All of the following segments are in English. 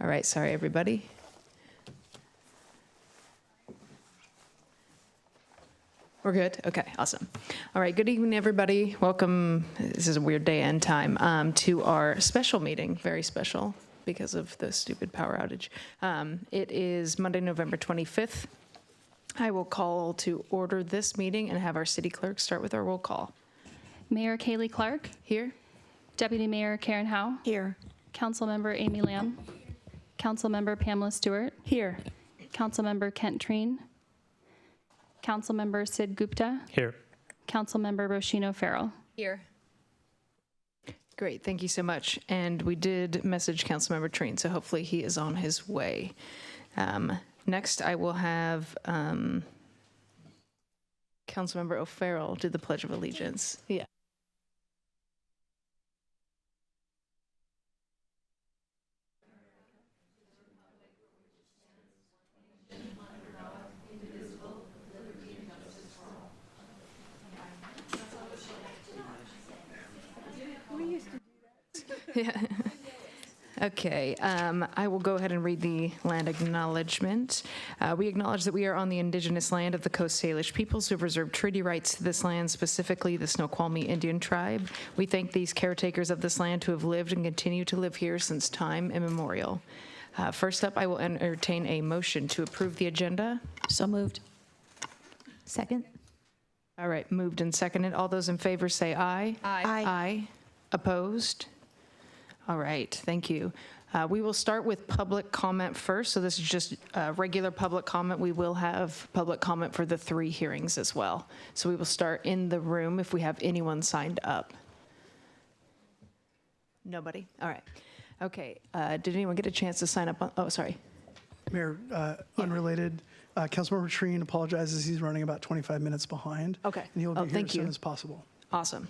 All right, sorry, everybody. We're good? Okay, awesome. All right, good evening, everybody. Welcome, this is a weird day and time, to our special meeting, very special because of the stupid power outage. It is Monday, November 25th. I will call to order this meeting and have our city clerk start with our roll call. Mayor Kaylee Clark. Here? Deputy Mayor Karen Howe. Here. Councilmember Amy Lamb. Councilmember Pamela Stewart. Here. Councilmember Kent Treen. Councilmember Sid Gupta. Here. Councilmember Roshino Farrell. Here. Great, thank you so much. And we did message Councilmember Treen, so hopefully he is on his way. Next, I will have Councilmember O'Farrell do the Pledge of Allegiance. Yeah. Yeah. Okay, I will go ahead and read the land acknowledgement. We acknowledge that we are on the indigenous land of the Coast Salish peoples who have reserved treaty rights to this land, specifically the Snoqualmie Indian tribe. We thank these caretakers of this land who have lived and continue to live here since time immemorial. First up, I will entertain a motion to approve the agenda. So moved. Second? All right, moved and seconded. All those in favor say aye. Aye. Aye. Opposed? All right, thank you. We will start with public comment first. So this is just regular public comment. We will have public comment for the 3 hearings as well. So we will start in the room if we have anyone signed up. Nobody? All right. Okay, did anyone get a chance to sign up? Oh, sorry. Mayor, unrelated, Councilmember Treen apologizes. He's running about 25 minutes behind. Okay. And he'll be here thank as soon you. as possible. Awesome.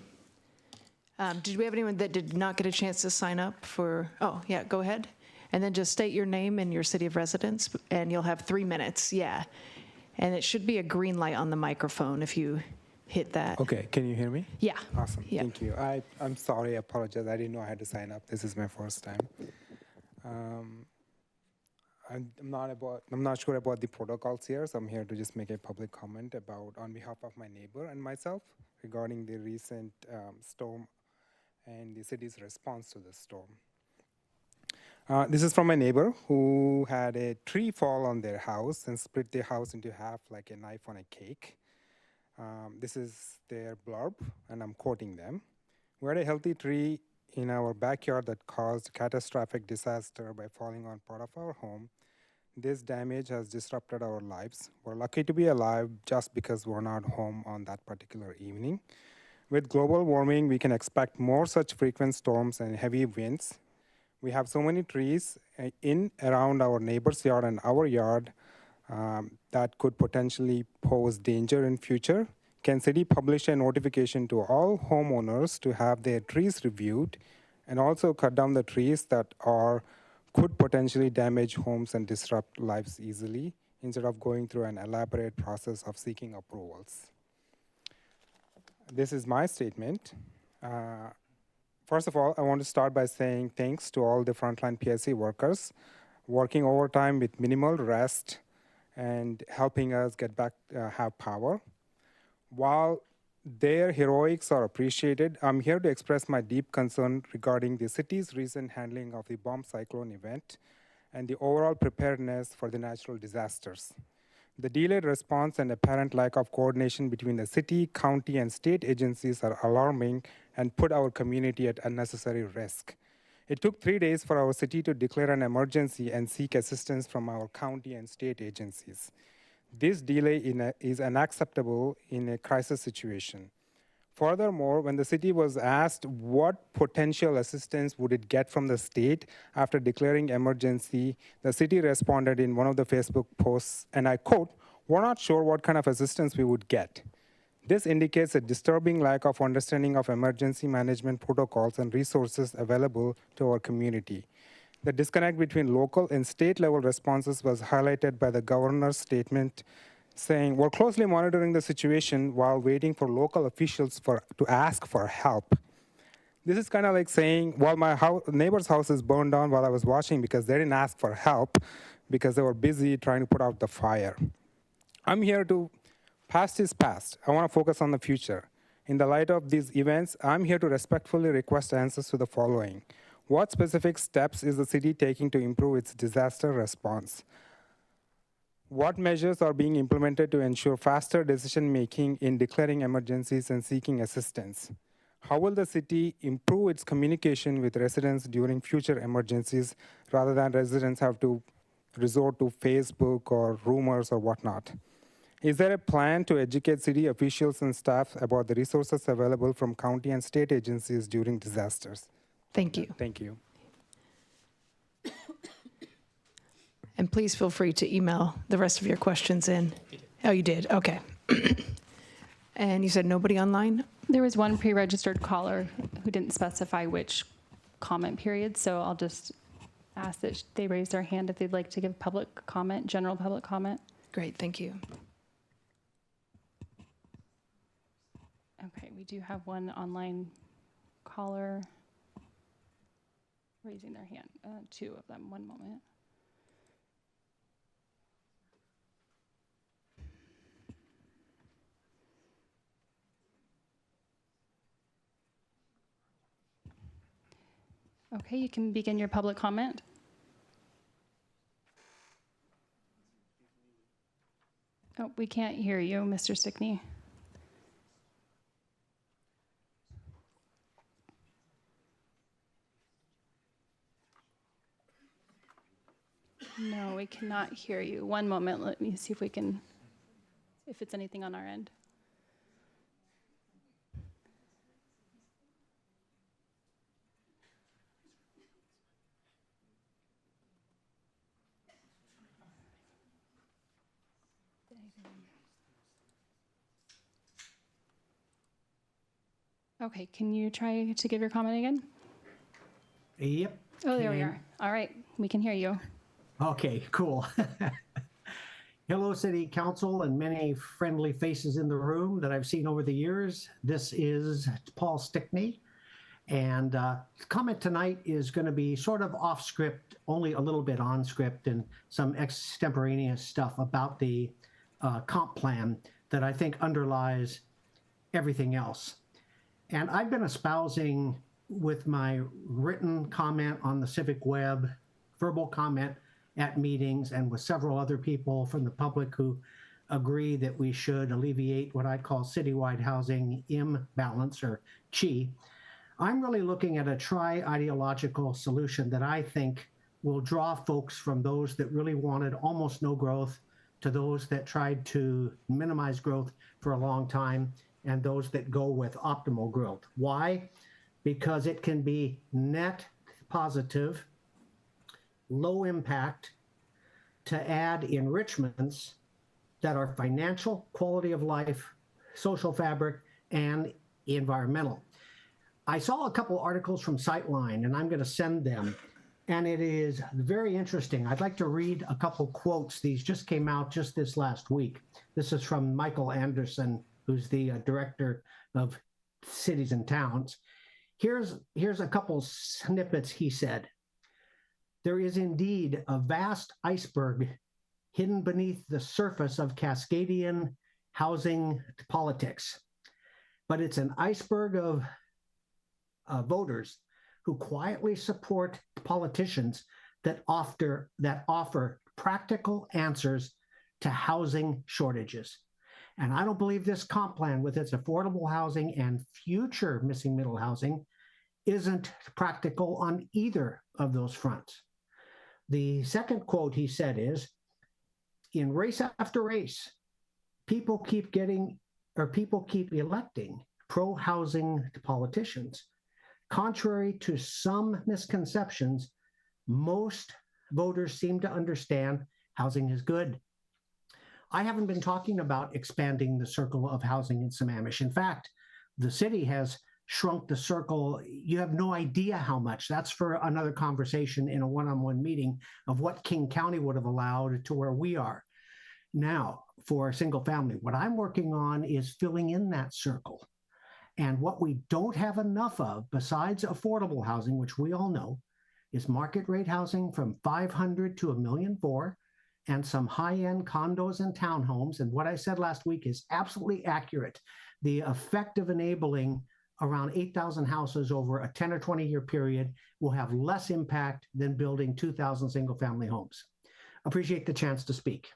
Did we have anyone that did not get a chance to sign up for, oh, yeah, go ahead. And then just state your name and your city of residence, and you'll have 3 minutes, yeah. And it should be a green light on the microphone if you hit that. Okay, can you hear me? Yeah. Awesome, Yeah. thank you. I'm sorry, I apologize. I didn't know I had to sign up. This is my first time. I'm not sure about the protocols here, so I'm here to just make a public comment on behalf of my neighbor and myself regarding the recent storm and the city's response to the storm. This is from my neighbor who had a tree fall on their house and split their house into half like a knife on a cake. This is their blurb, and I'm quoting them. "We had a healthy tree in our backyard that caused catastrophic disaster by falling on part of our home. This damage has disrupted our lives. We're lucky to be alive just because we're not home on that particular evening. With global warming, we can expect more such frequent storms and heavy winds. We have so many trees in around our neighbor's yard and our yard that could potentially pose danger in future. Can city publish a notification to all homeowners to have their trees reviewed and also cut down the trees that could potentially damage homes and disrupt lives easily instead of going through an elaborate process of seeking approvals?" This is my statement. First of all, I want to start by saying thanks to all the frontline PSC workers working overtime with minimal rest and helping us get back, have power. While their heroics are appreciated, I'm here to express my deep concern regarding the city's recent handling of the bomb cyclone event and the overall preparedness for the natural disasters. The delayed response and apparent lack of coordination between the city, county, and state agencies are alarming and put our community at unnecessary risk. It took 3 days for our city to declare an emergency and seek assistance from our county and state agencies. This delay is unacceptable in a crisis situation. Furthermore, when the city was asked what potential assistance would it get from the state after declaring emergency, the city responded in one of the Facebook posts, and I quote, "We're not sure what kind of assistance we would get." This indicates a disturbing lack of understanding of emergency management protocols and resources available to our community. The disconnect between local and state level responses was highlighted by the governor's statement saying, "We're closely monitoring the situation while waiting for local officials to ask for help." This is kind of like saying, well, my neighbor's house is burned down while I was watching because they didn't ask for help because they were busy trying to put out the fire. I'm here to, past is past. I want to focus on the future. In the light of these events, I'm here to respectfully request answers to the following. What specific steps is the city taking to improve its disaster response? What measures are being implemented to ensure faster decision-making in declaring emergencies and seeking assistance? How will the city improve its communication with residents during future emergencies rather than residents have to resort to Facebook or rumors or whatnot? Is there a plan to educate city officials and staff about the resources available from county and state agencies during disasters? Thank you. Thank you. And please feel free to email the rest of your questions in. Oh, you did? Okay. And you said nobody online? There was one pre-registered caller who didn't specify which comment period, so I'll just ask that they raise their hand if they'd like to give public comment, general public comment. Great, thank you. Okay, we do have one online caller raising their hand, two of them, one moment. Okay, you can begin your public comment. Oh, we can't hear you, Mr. Stickney. No, we cannot hear you. One moment, let me see if we can, if it's anything on our end. Okay, can you try to give your comment again? Yep. Oh, there we are. All right, we can hear you. Okay, cool. Hello, City Council and many friendly faces in the room that I've seen over the years. This is Paul Stickney. And comment tonight is going to be sort of off script, only a little bit on script, and some extemporaneous stuff about the comp plan that I think underlies everything else. And I've been espousing with my written comment on the Civic Web, verbal comment at meetings, and with several other people from the public who agree that we should alleviate what I call citywide housing imbalance, or CHI. I'm really looking at a tri-ideological solution that I think will draw folks from those that really wanted almost no growth to those that tried to minimize growth for a long time, and those that go with optimal growth. Why? Because it can be net positive, low impact, to add enrichments that are financial, quality of life, social fabric, and environmental. I saw a couple articles from Sightline, and I'm going to send them, and it is very interesting. I'd like to read a couple quotes. These just came out just this last week. This is from Michael Anderson, who's the director of Cities and Towns. Here's a couple snippets he said. There is indeed a vast iceberg hidden beneath the surface of Cascadian housing politics, but it's an iceberg of voters who quietly support politicians that offer practical answers to housing shortages. And I don't believe this comp plan, with its affordable housing and future missing middle housing, isn't practical on either of those fronts. The second quote he said is, in race after race, people keep electing pro-housing politicians. Contrary to some misconceptions, most voters seem to understand housing is good. I haven't been talking about expanding the circle of housing in Sammamish. In fact, the city has shrunk the circle. You have no idea how much. That's for another conversation in a one-on-one meeting of what King County would have allowed to where we are now for a single family. What I'm working on is filling in that circle. And what we don't have enough of, besides affordable housing, which we all know, is market rate housing from 500 to $1.4 million, and some high-end condos and townhomes. And what I said last week is absolutely accurate. The effect of enabling around 8,000 houses over a 10 or 20-year period will have less impact than building 2,000 single-family homes. Appreciate the chance to speak.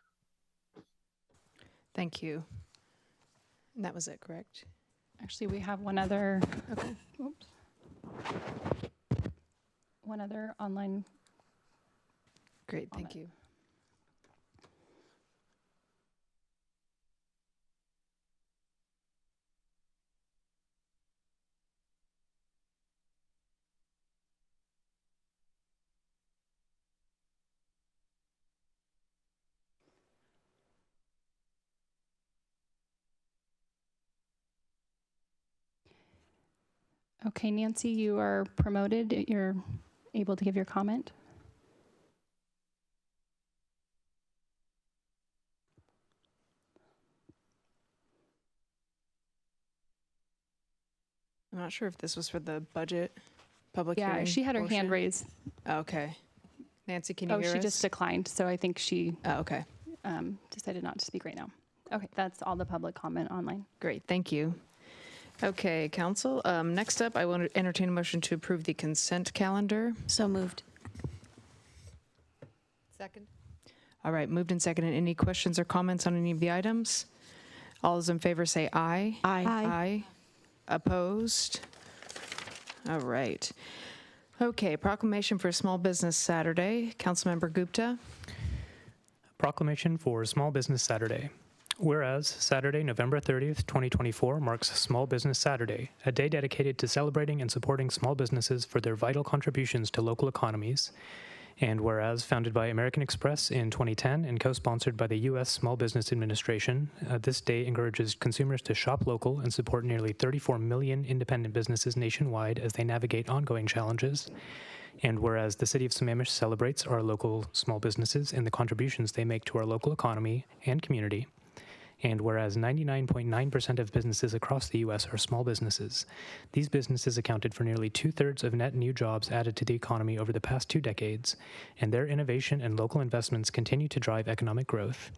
Thank you. And that was it, correct? Actually, we have one other, Okay. oops. One other online Great, thank comment. you. Okay, Nancy, you are promoted. You're able to give your comment. I'm not sure if this was for the budget public Yeah, hearing she had her hand portion. raised. Okay. Nancy, can you Oh, hear she us? just declined, so I think she Oh, okay. decided not to speak right now. Okay, that's all the public comment online. Great, thank you. Okay, council, next up, I want to entertain a motion to approve the consent calendar. So moved. Second. All right, moved and seconded. Any questions or comments on any of the items? All those in favor say aye. Aye. Aye. Opposed? All right. Okay, proclamation for Small Business Saturday. Councilmember Gupta. Proclamation for Small Business Saturday. Whereas Saturday, November 30th, 2024 marks Small Business Saturday, a day dedicated to celebrating and supporting small businesses for their vital contributions to local economies. And whereas founded by American Express in 2010 and co-sponsored by the U.S. Small Business Administration, this day encourages consumers to shop local and support nearly 34 million independent businesses nationwide as they navigate ongoing challenges. And whereas the City of Sammamish celebrates our local small businesses and the contributions they make to our local economy and community. And whereas 99.9% of businesses across the U.S. are small businesses, these businesses accounted for nearly 2/3 of net new jobs added to the economy over the past 2 decades, and their innovation and local investments continue to drive economic growth.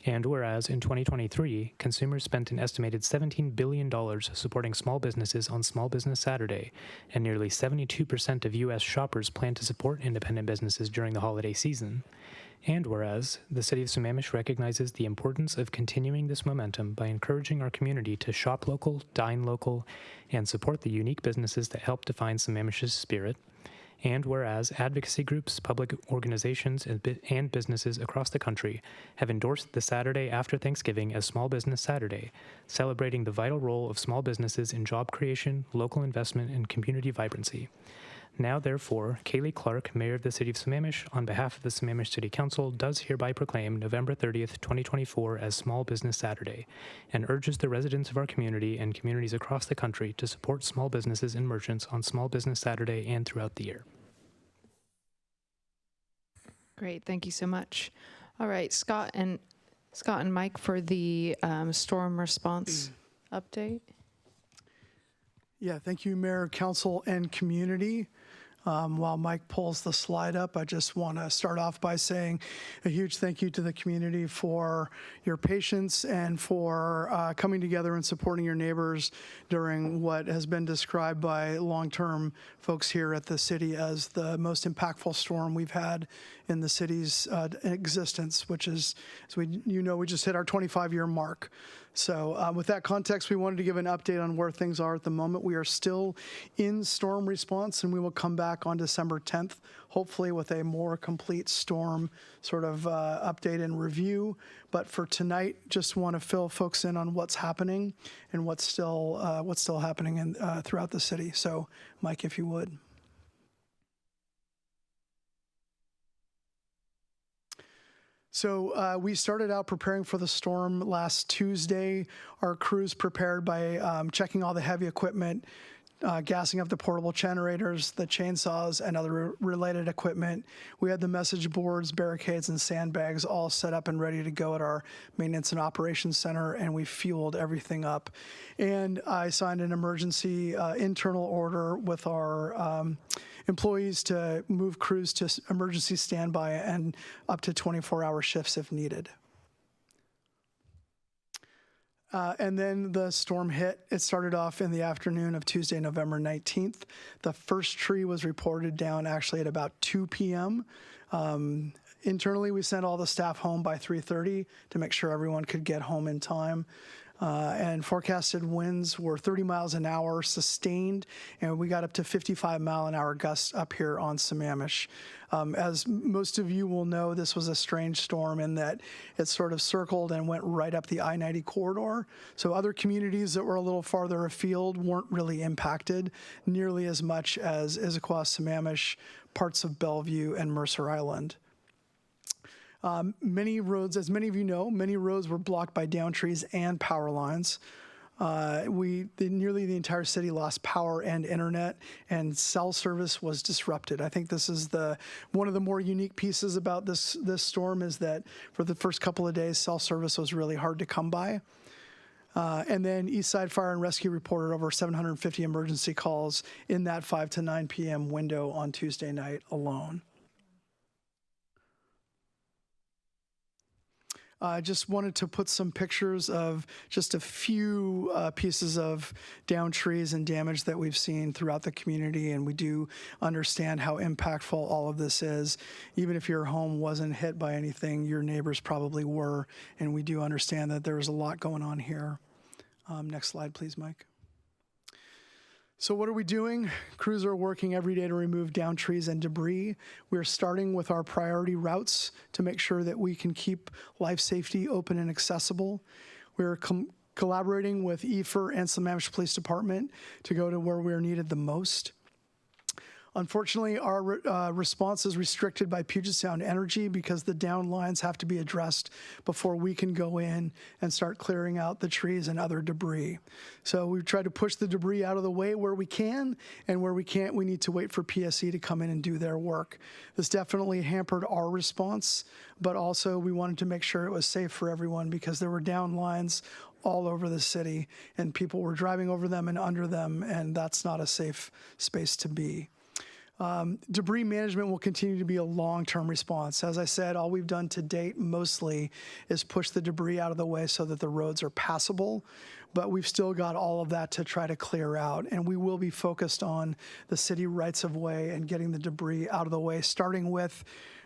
And whereas in 2023, consumers spent an estimated $17 billion supporting small businesses on Small Business Saturday, and nearly 72% of U.S. shoppers plan to support independent businesses during the holiday season. And whereas the City of Sammamish recognizes the importance of continuing this momentum by encouraging our community to shop local, dine local, and support the unique businesses that help define Sammamish's spirit. And whereas advocacy groups, public organizations, and businesses across the country have endorsed the Saturday after Thanksgiving as Small Business Saturday, celebrating the vital role of small businesses in job creation, local investment, and community vibrancy. Now, therefore, Kaylee Clark, Mayor of the City of Sammamish, on behalf of the Sammamish City Council, does hereby proclaim November 30th, 2024 as Small Business Saturday, and urges the residents of our community and communities across the country to support small businesses and merchants on Small Business Saturday and throughout the year. Great, thank you so much. All right, Scott and Mike for the storm response update. Yeah, thank you, Mayor, Council, and community. While Mike pulls the slide up, I just want to start off by saying a huge thank you to the community for your patience and for coming together and supporting your neighbors during what has been described by long-term folks here at the city as the most impactful storm we've had in the city's existence, which is, as we just hit our 25-year mark. So with that context, we wanted to give an update on where things are at the moment. We are still in storm response, and we will come back on December 10th, hopefully with a more complete storm sort of update and review. But for tonight, just want to fill folks in on what's happening and what's still happening throughout the city. So, Mike, if you would. So we started out preparing for the storm last Tuesday. Our crews prepared by checking all the heavy equipment, gassing up the portable generators, the chainsaws, and other related equipment. We had the message boards, barricades, and sandbags all set up and ready to go at our maintenance and operations center, and we fueled everything up. And I signed an emergency internal order with our employees to move crews to emergency standby and up to 24-hour shifts if needed. And then the storm hit. It started off in the afternoon of Tuesday, November 19th. The first tree was reported down actually at about 2 p.m. Internally, we sent all the staff home by 3:30 to make sure everyone could get home in time. And forecasted winds were 30 miles an hour sustained, and we got up to 55-mile-an-hour gusts up here on Sammamish. As most of you will know, this was a strange storm in that it sort of circled and went right up the I-90 corridor. So other communities that were a little farther afield weren't really impacted nearly as much as Issaquah, Sammamish, parts of Bellevue, and Mercer Island. Many roads, as many of you know, many roads were blocked by down trees and power lines. Nearly the entire city lost power and internet, and cell service was disrupted. I think this is one of the more unique pieces about this storm is that for the first couple of days, cell service was really hard to come by. And then Eastside Fire and Rescue reported over 750 emergency calls in that 5 to 9 p.m. window on Tuesday night alone. I just wanted to put some pictures of just a few pieces of downed trees and damage that we've seen throughout the community, and we do understand how impactful all of this is. Even if your home wasn't hit by anything, your neighbors probably were, and we do understand that there's a lot going on here. Next slide, please, Mike. So what are we doing? Crews are working every day to remove downed trees and debris. We're starting with our priority routes to make sure that we can keep life safety open and accessible. We're collaborating with EFR and Sammamish Police Department to go to where we're needed the most. Unfortunately, our response is restricted by Puget Sound Energy because the down lines have to be addressed before we can go in and start clearing out the trees and other debris. So we've tried to push the debris out of the way where we can, and where we can't, we need to wait for PSE to come in and do their work. This definitely hampered our response, but also we wanted to make sure it was safe for everyone because there were down lines all over the city and people were driving over them and under them, and that's not a safe space to be. Debris management will continue to be a long-term response. As I said, all we've done to date mostly is push the debris out of the way so that the roads are passable, but we've still got all of that to try to clear out, and we will be focused on the city rights of way and getting the debris out of the way, starting with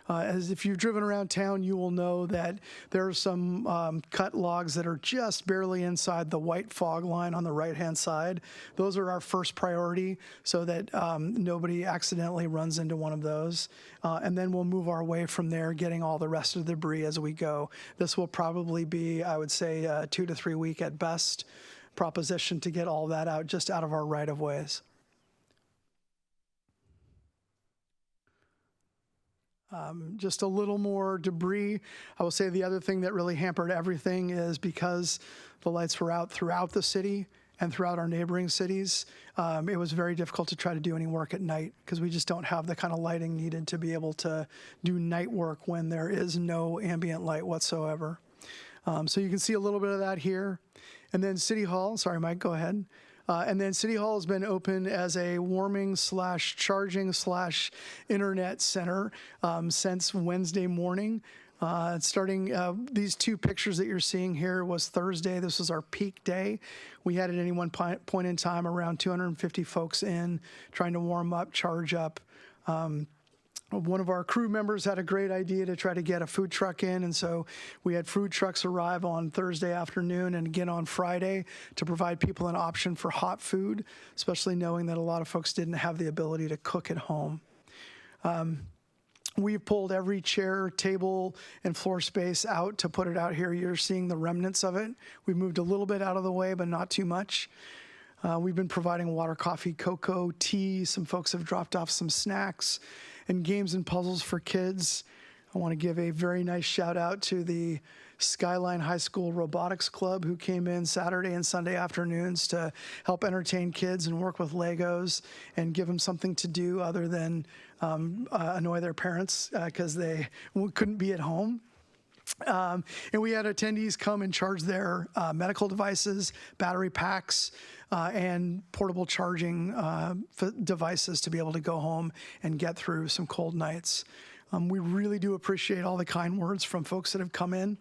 as if you've driven around town, you will know that there are some cut logs that are just barely inside the white fog line on the right-hand side. Those are our first priority so that nobody accidentally runs into one of those. And then we'll move our way from there, getting all the rest of the debris as we go. This will probably be, I would say, a 2 to 3 week at best proposition to get all that out, just out of our right-of-ways. Just a little more debris. I will say the other thing that really hampered everything is because the lights were out throughout the city and throughout our neighboring cities, it was very difficult to try to do any work at night because we just don't have the kind of lighting needed to be able to do night work when there is no ambient light whatsoever. So you can see a little bit of that here. And then City Hall, sorry, Mike, go ahead. And then City Hall has been open as a warming / charging / internet center since Wednesday morning. Starting these two pictures that you're seeing here was Thursday. This was our peak day. We had at any one point in time around 250 folks in trying to warm up, charge up. One of our crew members had a great idea to try to get a food truck in, and so we had food trucks arrive on Thursday afternoon and again on Friday to provide people an option for hot food, especially knowing that a lot of folks didn't have the ability to cook at home. We've pulled every chair, table, and floor space out to put it out here. You're seeing the remnants of it. We've moved a little bit out of the way, but not too much. We've been providing water, coffee, cocoa, tea. Some folks have dropped off some snacks and games and puzzles for kids. I want to give a very nice shout out to the Skyline High School Robotics Club, who came in Saturday and Sunday afternoons to help entertain kids and work with Legos and give them something to do other than annoy their parents because they couldn't be at home. And we had attendees come and charge their medical devices, battery packs, and portable charging devices to be able to go home and get through some cold nights. We really do appreciate all the kind words from folks that have come in.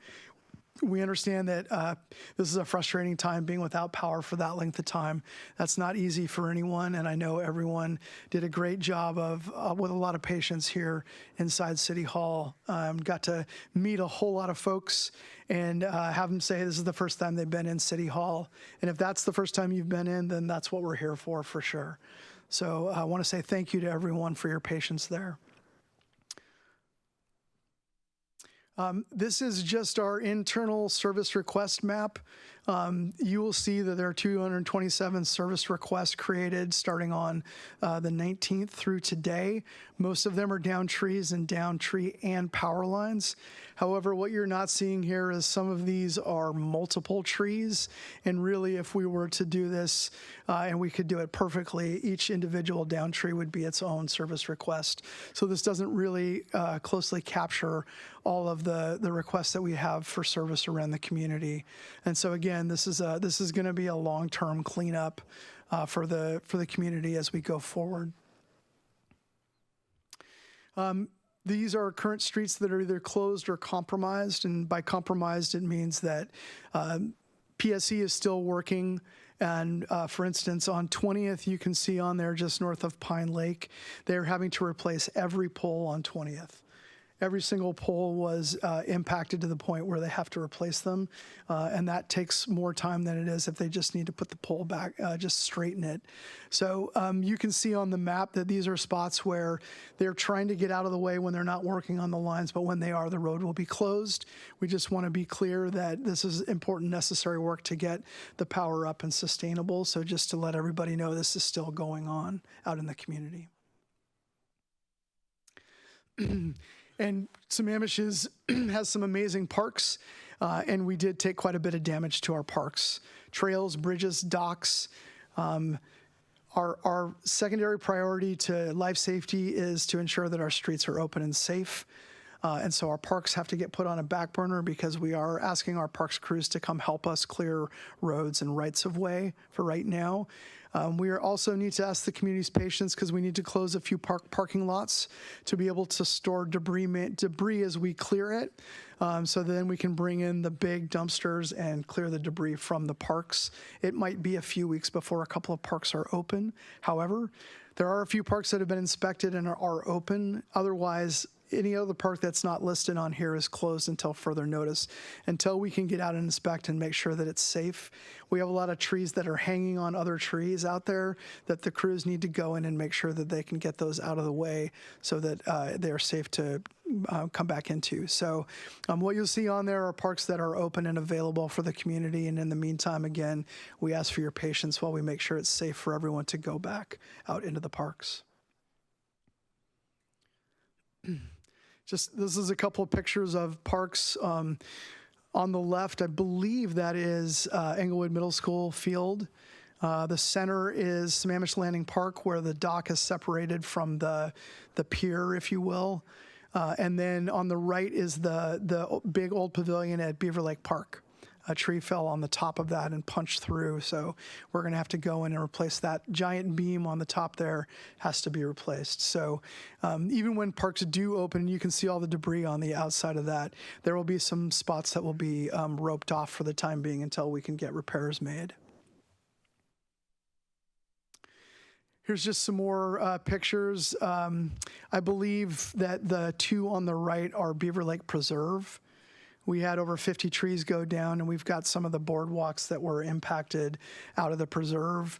We understand that this is a frustrating time being without power for that length of time. That's not easy for anyone, and I know everyone did a great job with a lot of patience here inside City Hall. Got to meet a whole lot of folks and have them say this is the first time they've been in City Hall. And if that's the first time you've been in, then that's what we're here for sure. So I want to say thank you to everyone for your patience there. This is just our internal service request map. You will see that there are 227 service requests created starting on the 19th through today. Most of them are down trees and down tree and power lines. However, what you're not seeing here is some of these are multiple trees. And really, if we were to do this and we could do it perfectly, each individual down tree would be its own service request. So this doesn't really closely capture all of the requests that we have for service around the community. And so again, this is going to be a long-term cleanup for the community as we go forward. These are current streets that are either closed or compromised, and by compromised it means that PSE is still working. And for instance, on 20th, you can see on there just north of Pine Lake, they're having to replace every pole on 20th. Every single pole was impacted to the point where they have to replace them. And that takes more time than it is if they just need to put the pole back, just straighten it. So you can see on the map that these are spots where they're trying to get out of the way when they're not working on the lines, but when they are, the road will be closed. We just want to be clear that this is important, necessary work to get the power up and sustainable. So just to let everybody know this is still going on out in the community. And Sammamish has some amazing parks, and we did take quite a bit of damage to our parks. Trails, bridges, docks. Our secondary priority to life safety is to ensure that our streets are open and safe. And so our parks have to get put on a back burner because we are asking our parks crews to come help us clear roads and rights of way for right now. We also need to ask the community's patience because we need to close a few parking lots to be able to store debris as we clear it. So then we can bring in the big dumpsters and clear the debris from the parks. It might be a few weeks before a couple of parks are open. However, there are a few parks that have been inspected and are open. Otherwise, any other park that's not listed on here is closed until further notice, until we can get out and inspect and make sure that it's safe. We have a lot of trees that are hanging on other trees out there that the crews need to go in and make sure that they can get those out of the way so that they're safe to come back into. So what you'll see on there are parks that are open and available for the community. And in the meantime, again, we ask for your patience while we make sure it's safe for everyone to go back out into the parks. This is a couple of pictures of parks. On the left, I believe that is Englewood Middle School field. The center is Sammamish Landing Park, where the dock is separated from the pier, if you will. And then on the right is the big old pavilion at Beaver Lake Park. A tree fell on the top of that and punched through, so we're going to have to go in and replace that giant beam on the top there. Has to be replaced. So even when parks do open, you can see all the debris on the outside of that. There will be some spots that will be roped off for the time being until we can get repairs made. Here's just some more pictures. I believe that the two on the right are Beaver Lake Preserve. We had over 50 trees go down, and we've got some of the boardwalks that were impacted out of the preserve.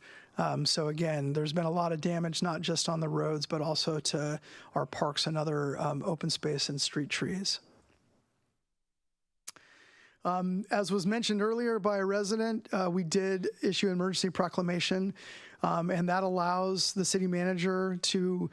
So again, there's been a lot of damage, not just on the roads, but also to our parks and other open space and street trees. As was mentioned earlier by a resident, we did issue an emergency proclamation And that allows the city manager to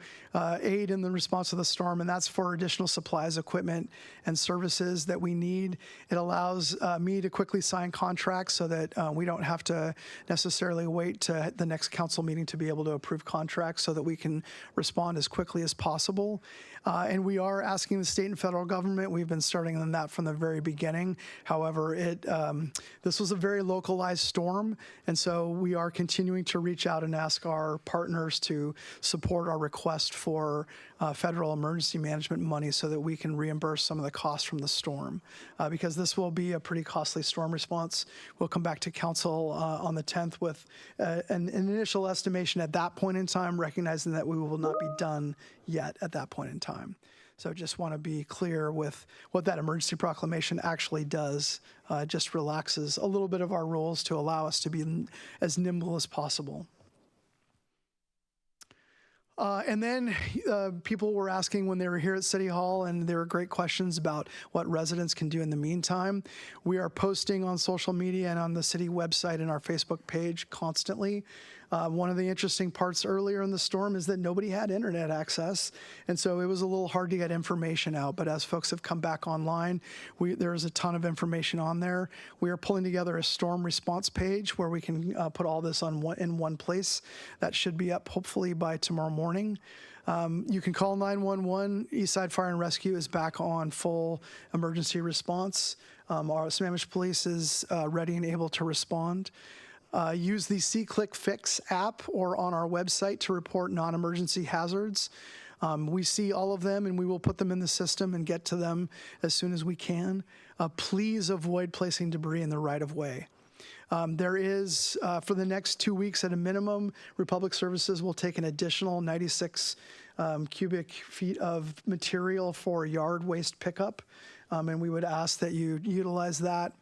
aid in the response to the storm, and that's for additional supplies, equipment, and services that we need. It allows me to quickly sign contracts so that we don't have to necessarily wait to the next council meeting to be able to approve contracts, so that we can respond as quickly as possible. And we are asking the state and federal government. We've been starting on that from the very beginning. However, this was a very localized storm, and so we are continuing to reach out and ask our partners to support our request for federal emergency management money so that we can reimburse some of the costs from the storm, because this will be a pretty costly storm response. We'll come back to council on the 10th with an initial estimation at that point in time, recognizing that we will not be done yet at that point in time. So just want to be clear with what that emergency proclamation actually does. Just relaxes a little bit of our rules to allow us to be as nimble as possible. And then people were asking when they were here at City Hall, and there were great questions about what residents can do in the meantime. We are posting on social media and on the city website and our Facebook page constantly. One of the interesting parts earlier in the storm is that nobody had internet access, and so it was a little hard to get information out. But as folks have come back online, there is a ton of information on there. We are pulling together a storm response page where we can put all this in one place. That should be up hopefully by tomorrow morning. You can call 911. Eastside Fire and Rescue is back on full emergency response. Our Sammamish Police is ready and able to respond. Use the SeeClick Fix app or on our website to report non-emergency hazards. We see all of them, and we will put them in the system and get to them as soon as we can. Please avoid placing debris in the right-of-way. There is, for the next 2 weeks at a minimum, Republic Services will take an additional 96 cubic feet of material for yard waste pickup, and we would ask that you utilize that.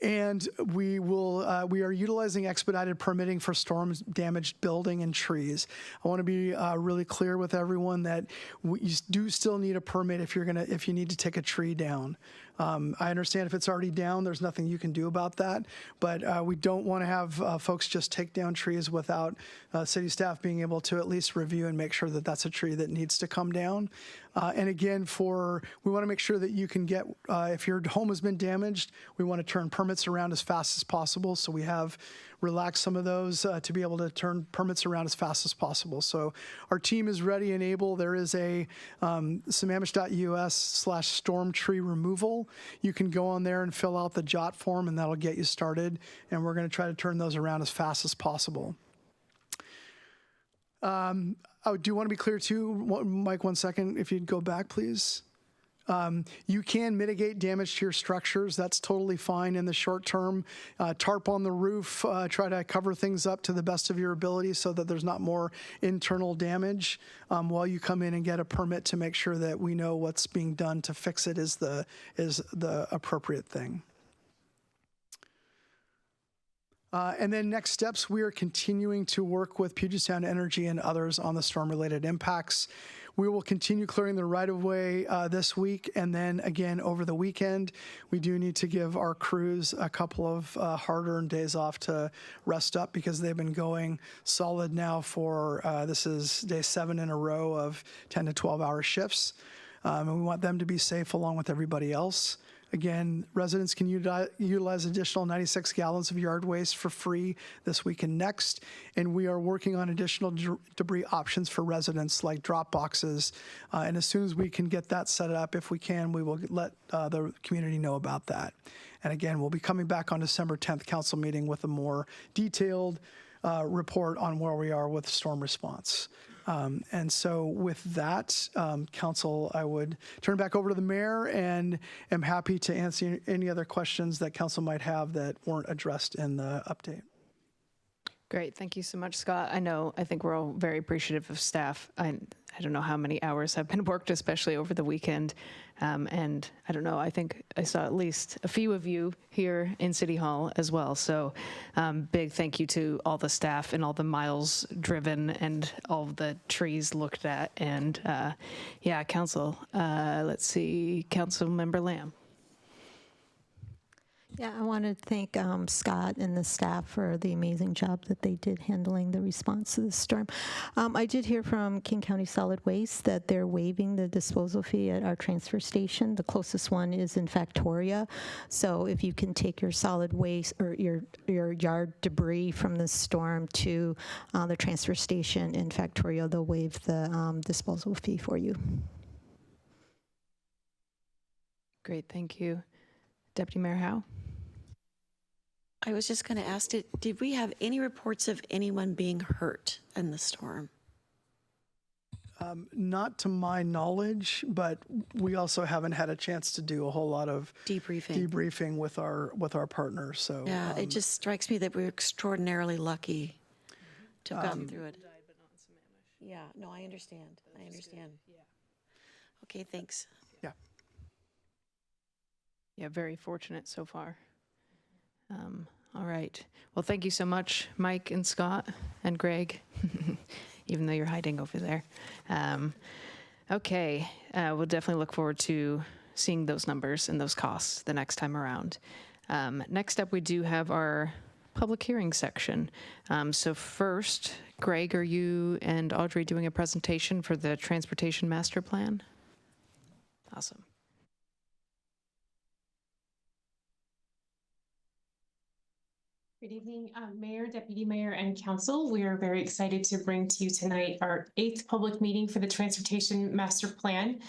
And we are utilizing expedited permitting for storm-damaged building and trees. I want to be really clear with everyone that you do still need a permit if you need to take a tree down. I understand if it's already down, there's nothing you can do about that, but we don't want to have folks just take down trees without city staff being able to at least review and make sure that that's a tree that needs to come down. And again, we want to make sure that you can get, if your home has been damaged, we want to turn permits around as fast as possible. So we have relaxed some of those to be able to turn permits around as fast as possible. So our team is ready and able. There is a sammamish.us/storm tree removal. You can go on there and fill out the JOT form, and that'll get you started. And we're going to try to turn those around as fast as possible. I do want to be clear too, Mike, 1 second, if you'd go back, please. You can mitigate damage to your structures. That's totally fine in the short term. Tarp on the roof, try to cover things up to the best of your ability so that there's not more internal damage while you come in and get a permit to make sure that we know what's being done to fix it is the appropriate thing. And then next steps, we are continuing to work with Puget Sound Energy and others on the storm-related impacts. We will continue clearing the right-of-way this week, and then again over the weekend. We do need to give our crews a couple of hard-earned days off to rest up because they've been going solid now for, this is day 7 in a row of 10 to 12-hour shifts. And we want them to be safe along with everybody else. Again, residents can utilize additional 96 gallons of yard waste for free this week and next. And we are working on additional debris options for residents like drop boxes. And as soon as we can get that set up, if we can, we will let the community know about that. And again, we'll be coming back on December 10th council meeting with a more detailed report on where we are with storm response. And so with that, council, I would turn back over to the mayor and am happy to answer any other questions that council might have that weren't addressed in the update. Great. Thank you so much, Scott. I think we're all very appreciative of staff. I don't know how many hours have been worked, especially over the weekend. And I don't know, I think I saw at least a few of you here in City Hall as well. So big thank you to all the staff and all the miles driven and all the trees looked at. And yeah, council, let's see, Councilmember Lamb. Yeah, I want to thank Scott and the staff for the amazing job that they did handling the response to the storm. I did hear from King County Solid Waste that they're waiving the disposal fee at our transfer station. The closest one is in Factoria. So if you can take your solid waste or your yard debris from the storm to the transfer station in Factoria, they'll waive the disposal fee for you. Great, thank you. Deputy Mayor Howe? I was just going to ask, did we have any reports of anyone being hurt in the storm? Not to my knowledge, but we also haven't had a chance to do a whole lot of debriefing with our partners. So Yeah, it just strikes me that we're extraordinarily lucky to have gotten through it. Yeah, no, I understand. I understand. Okay, thanks. Yeah, very fortunate so far. All right. Well, thank you so much, Mike and Scott and Greg, even though you're hiding over there. Okay, we'll definitely look forward to seeing those numbers and those costs the next time around. Next up, we do have our public hearing section. So first, Greg, are you and Audrey doing a presentation for the Transportation Master Plan? Awesome. Good evening, Mayor, Deputy Mayor, and Council. We are very excited to bring to you tonight our 8th public meeting for the Transportation Master Plan.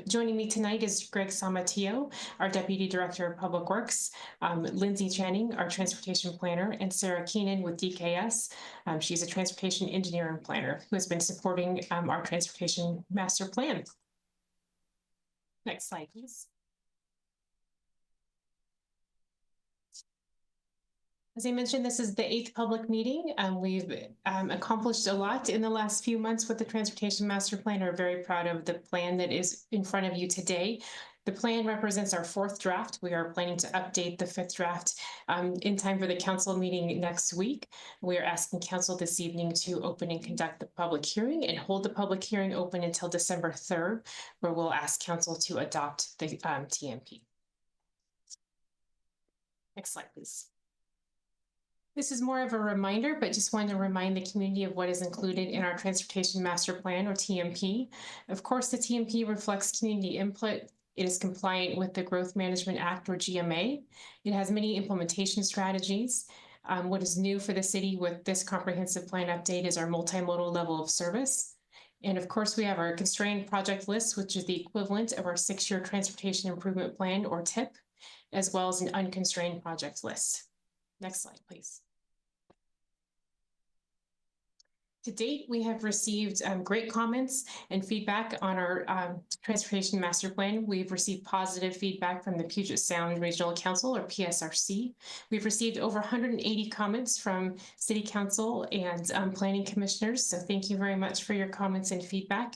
Joining me tonight is Greg Samatillo, our Deputy Director of Public Works, Lindsay Channing, our Transportation Planner, and Sarah Keenan with DKS. She's a Transportation Engineer and Planner who has been supporting our Transportation Master Plan. Next slide, please. As I mentioned, this is the 8th public meeting. We've accomplished a lot in the last few months with the Transportation Master Plan. We're very proud of the plan that is in front of you today. The plan represents our 4th draft. We are planning to update the 5th draft in time for the council meeting next week. We are asking council this evening to open and conduct the public hearing and hold the public hearing open until December 3rd, where we'll ask council to adopt the TMP. Next slide, please. This is more of a reminder, but just wanted to remind the community of what is included in our Transportation Master Plan, or TMP. Of course, the TMP reflects community input. It is compliant with the Growth Management Act, or GMA. It has many implementation strategies. What is new for the city with this comprehensive plan update is our multimodal level of service. And of course, we have our constrained project list, which is the equivalent of our 6-year Transportation Improvement Plan, or TIP, as well as an unconstrained project list. Next slide, please. To date, we have received great comments and feedback on our Transportation Master Plan. We've received positive feedback from the Puget Sound Regional Council, or PSRC. We've received over 180 comments from City Council and Planning Commissioners, so thank you very much for your comments and feedback.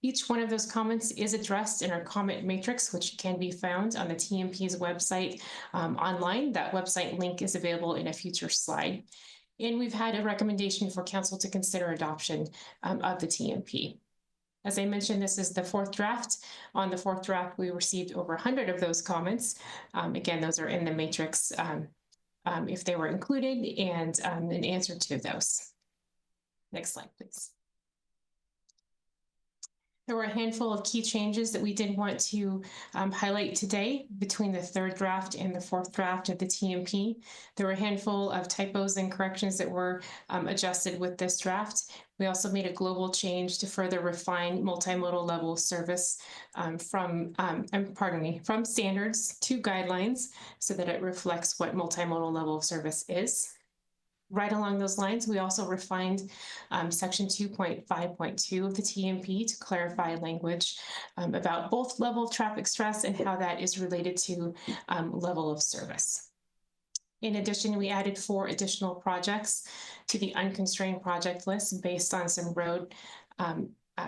Each one of those comments is addressed in our comment matrix, which can be found on the TMP's website online. That website link is available in a future slide. And we've had a recommendation for council to consider adoption of the TMP. As I mentioned, this is the 4th draft. On the 4th draft, we received over 100 of those comments. Again, those are in the matrix if they were included, and an answer to those. Next slide, please. There were a handful of key changes that we did want to highlight today between the 3rd draft and the 4th draft of the TMP. There were a handful of typos and corrections that were adjusted with this draft. We also made a global change to further refine multimodal level service from standards to guidelines so that it reflects what multimodal level of service is. Right along those lines, we also refined section 2.5.2 of the TMP to clarify language about both level of traffic stress and how that is related to level of service. In addition, we added 4 additional projects to the unconstrained project list based on some road.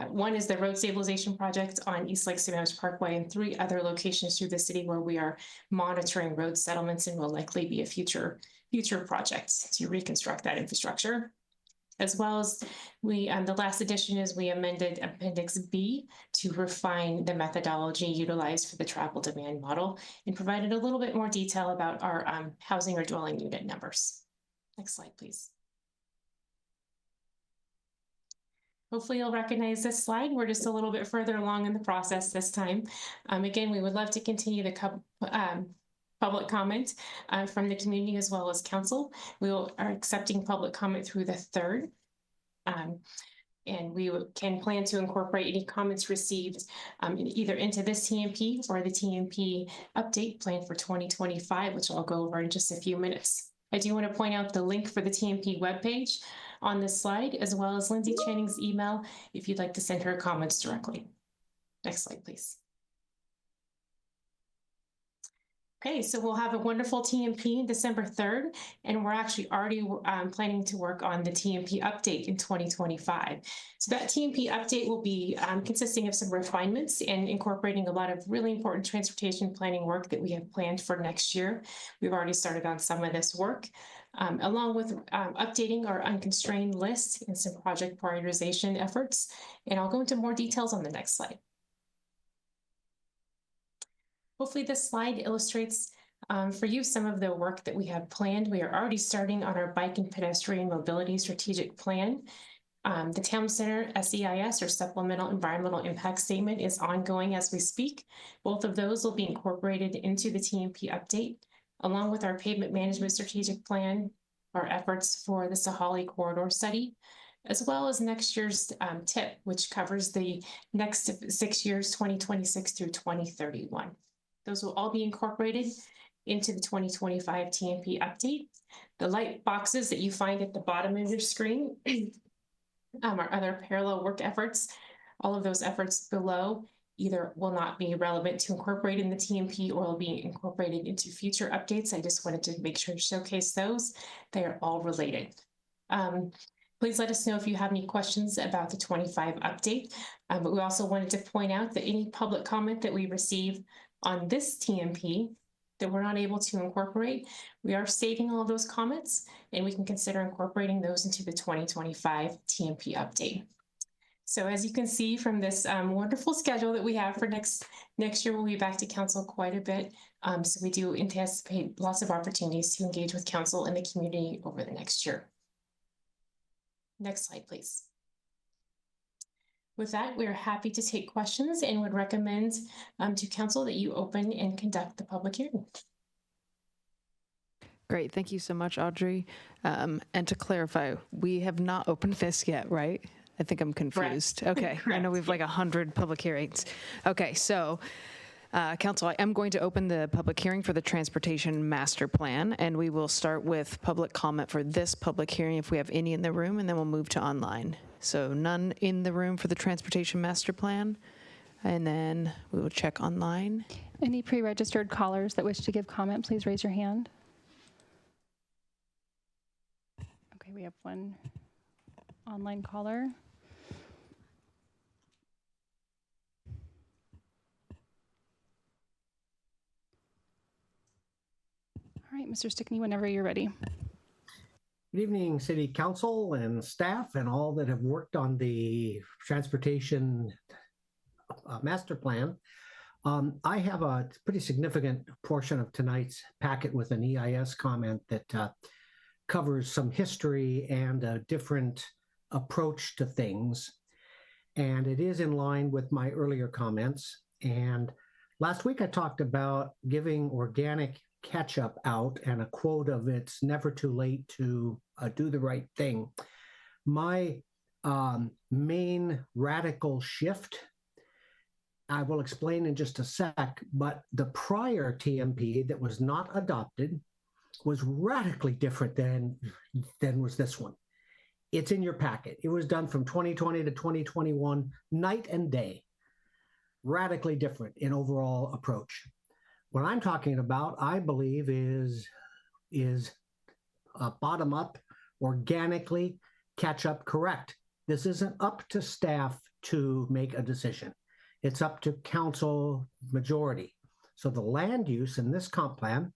One is the road stabilization project on East Lake Sammamish Parkway, and 3 other locations through the city where we are monitoring road settlements and will likely be a future project to reconstruct that infrastructure. as well as the last addition is we amended Appendix B to refine the methodology utilized for the travel demand model and provided a little bit more detail about our housing or dwelling unit numbers. Next slide, please. Hopefully you'll recognize this slide. We're just a little bit further along in the process this time. Again, we would love to continue the public comment from the community as well as council. We are accepting public comment through the 3rd. And we can plan to incorporate any comments received either into this TMP or the TMP update plan for 2025, which I'll go over in just a few minutes. I do want to point out the link for the TMP webpage on this slide, as well as Lindsay Channing's email if you'd like to send her comments directly. Next slide, please. Okay, so we'll have a wonderful TMP December 3rd, and we're actually already planning to work on the TMP update in 2025. So that TMP update will be consisting of some refinements and incorporating a lot of really important transportation planning work that we have planned for next year. We've already started on some of this work, along with updating our unconstrained list and some project prioritization efforts. And I'll go into more details on the next slide. Hopefully this slide illustrates for you some of the work that we have planned. We are already starting on our bike and pedestrian mobility strategic plan. The Town Center SEIS, or Supplemental Environmental Impact Statement, is ongoing as we speak. Both of those will be incorporated into the TMP update, along with our pavement management strategic plan, our efforts for the Sahali Corridor Study, as well as next year's TIP, which covers the next 6 years, 2026 through 2031. Those will all be incorporated into the 2025 TMP update. The light boxes that you find at the bottom of your screen are other parallel work efforts. All of those efforts below either will not be relevant to incorporate in the TMP or will be incorporated into future updates. I just wanted to make sure to showcase those. They are all related. Please let us know if you have any questions about the 25 update. But we also wanted to point out that any public comment that we receive on this TMP that we're not able to incorporate, we are saving all of those comments and we can consider incorporating those into the 2025 TMP update. So as you can see from this wonderful schedule that we have for next year, we'll be back to council quite a bit. So we do anticipate lots of opportunities to engage with council and the community over the next year. Next slide, please. With that, we are happy to take questions and would recommend to council that you open and conduct the public hearing. Great. Thank you so much, Audrey. And to clarify, we have not opened this yet, right? I think I'm confused. Correct. Okay. Correct. I know we have like 100 public hearings. Okay. So, council, I am going to open the public hearing for the Transportation Master Plan, and we will start with public comment for this public hearing if we have any in the room, and then we'll move to online. So none in the room for the Transportation Master Plan, and then we will check online. Any pre-registered callers that wish to give comment, please raise your hand. Okay, we have one online caller. All right, Mr. Stickney, whenever you're ready. Good evening, City Council and staff and all that have worked on the Transportation Master Plan. I have a pretty significant portion of tonight's packet with an EIS comment that covers some history and a different approach to things. And it is in line with my earlier comments. And last week I talked about giving organic catch-up out and a quote of it's never too late to do the right thing. My main radical shift, I will explain in just a sec, but the prior TMP that was not adopted was radically different than was this one. It's in your packet. It was done from 2020 to 2021, night and day. Radically different in overall approach. What I'm talking about, I believe, is bottom up, organically catch up correct. This isn't up to staff to make a decision. It's up to council majority. So the land use in this comp plan,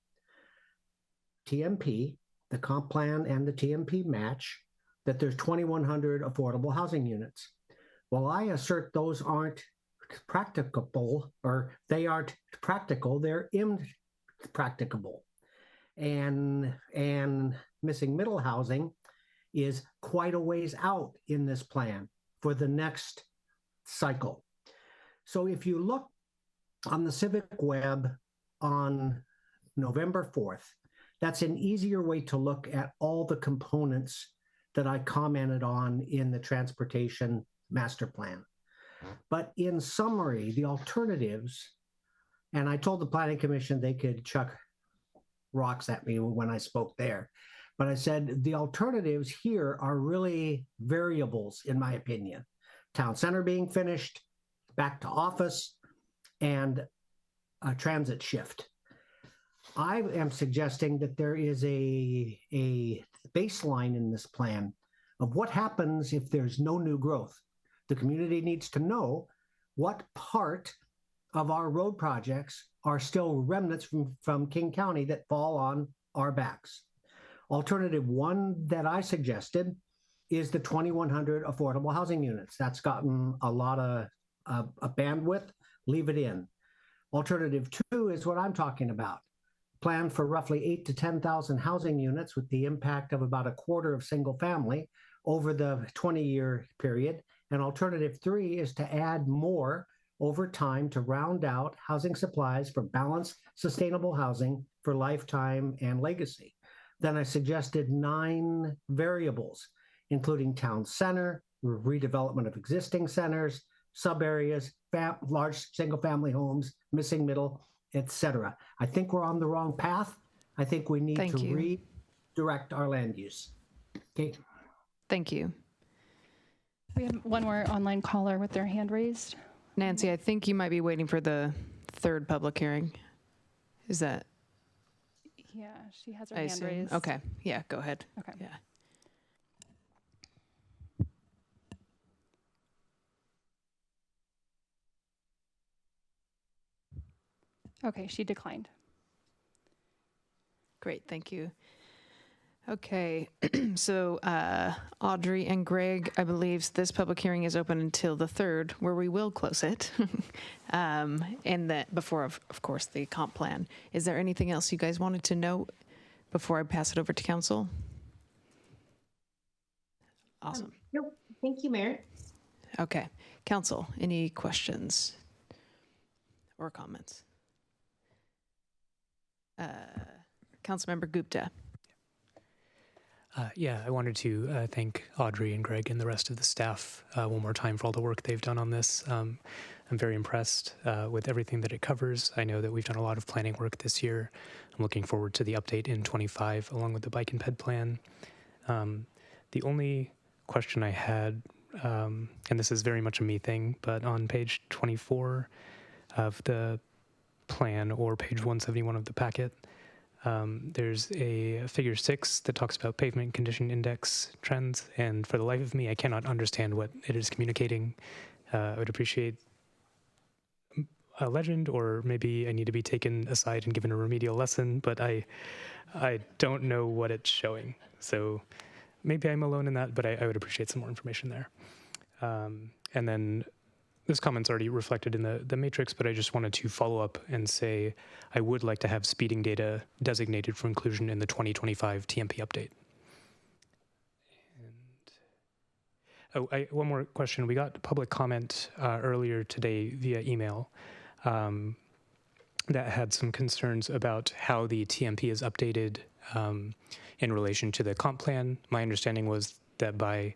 TMP, the comp plan and the TMP match, that there's 2,100 affordable housing units. Well, I assert those aren't practicable, or they aren't practical, they're impracticable. And missing middle housing is quite a ways out in this plan for the next cycle. So if you look on the Civic Web on November 4th, that's an easier way to look at all the components that I commented on in the transportation master plan. But in summary, the alternatives, and I told the Planning Commission they could chuck rocks at me when I spoke there, but I said the alternatives here are really variables, in my opinion. Town center being finished, back to office, and a transit shift. I am suggesting that there is a baseline in this plan of what happens if there's no new growth. The community needs to know what part of our road projects are still remnants from King County that fall on our backs. Alternative one that I suggested is the 2,100 affordable housing units. That's gotten a lot of bandwidth, leave it in. Alternative two is what I'm talking about. Plan for roughly 8,000 to 10,000 housing units with the impact of about a quarter of single family over the 20-year period. And alternative three is to add more over time to round out housing supplies for balanced, sustainable housing for lifetime and legacy. Then I suggested 9 variables, including town center, redevelopment of existing centers, sub areas, large single family homes, missing middle, etc. I think we're on the wrong path. I think we need to redirect our land use. Okay. Thank you. We have one more online caller with their hand raised. Nancy, I think you might be waiting for the third public hearing. Is that? Yeah, she has her I hand assume? raised. Okay. Yeah, go ahead. Okay. Yeah. Okay, she declined. Great, thank you. Okay, so Audrey and Greg, I believe this public hearing is open until the 3rd, where we will close it, and that before, of course, the comp plan. Is there anything else you guys wanted to note before I pass it over to council? Awesome. Nope. Thank you, Mayor. Okay, council, any questions or comments? Councilmember Gupta. Yeah, I wanted to thank Audrey and Greg and the rest of the staff one more time for all the work they've done on this. I'm very impressed with everything that it covers. I know that we've done a lot of planning work this year. I'm looking forward to the update in 25 along with the bike and ped plan. The only question I had, and this is very much a me thing, but on page 24 of the plan or page 171 of the packet, there's a figure 6 that talks about pavement condition index trends, and for the life of me, I cannot understand what it is communicating. I would appreciate a legend, or maybe I need to be taken aside and given a remedial lesson, but I don't know what it's showing. So maybe I'm alone in that, but I would appreciate some more information there. And then this comment's already reflected in the matrix, but I just wanted to follow up and say I would like to have speeding data designated for inclusion in the 2025 TMP update. And one more question. We got public comment earlier today via email that had some concerns about how the TMP is updated in relation to the comp plan. My understanding was that by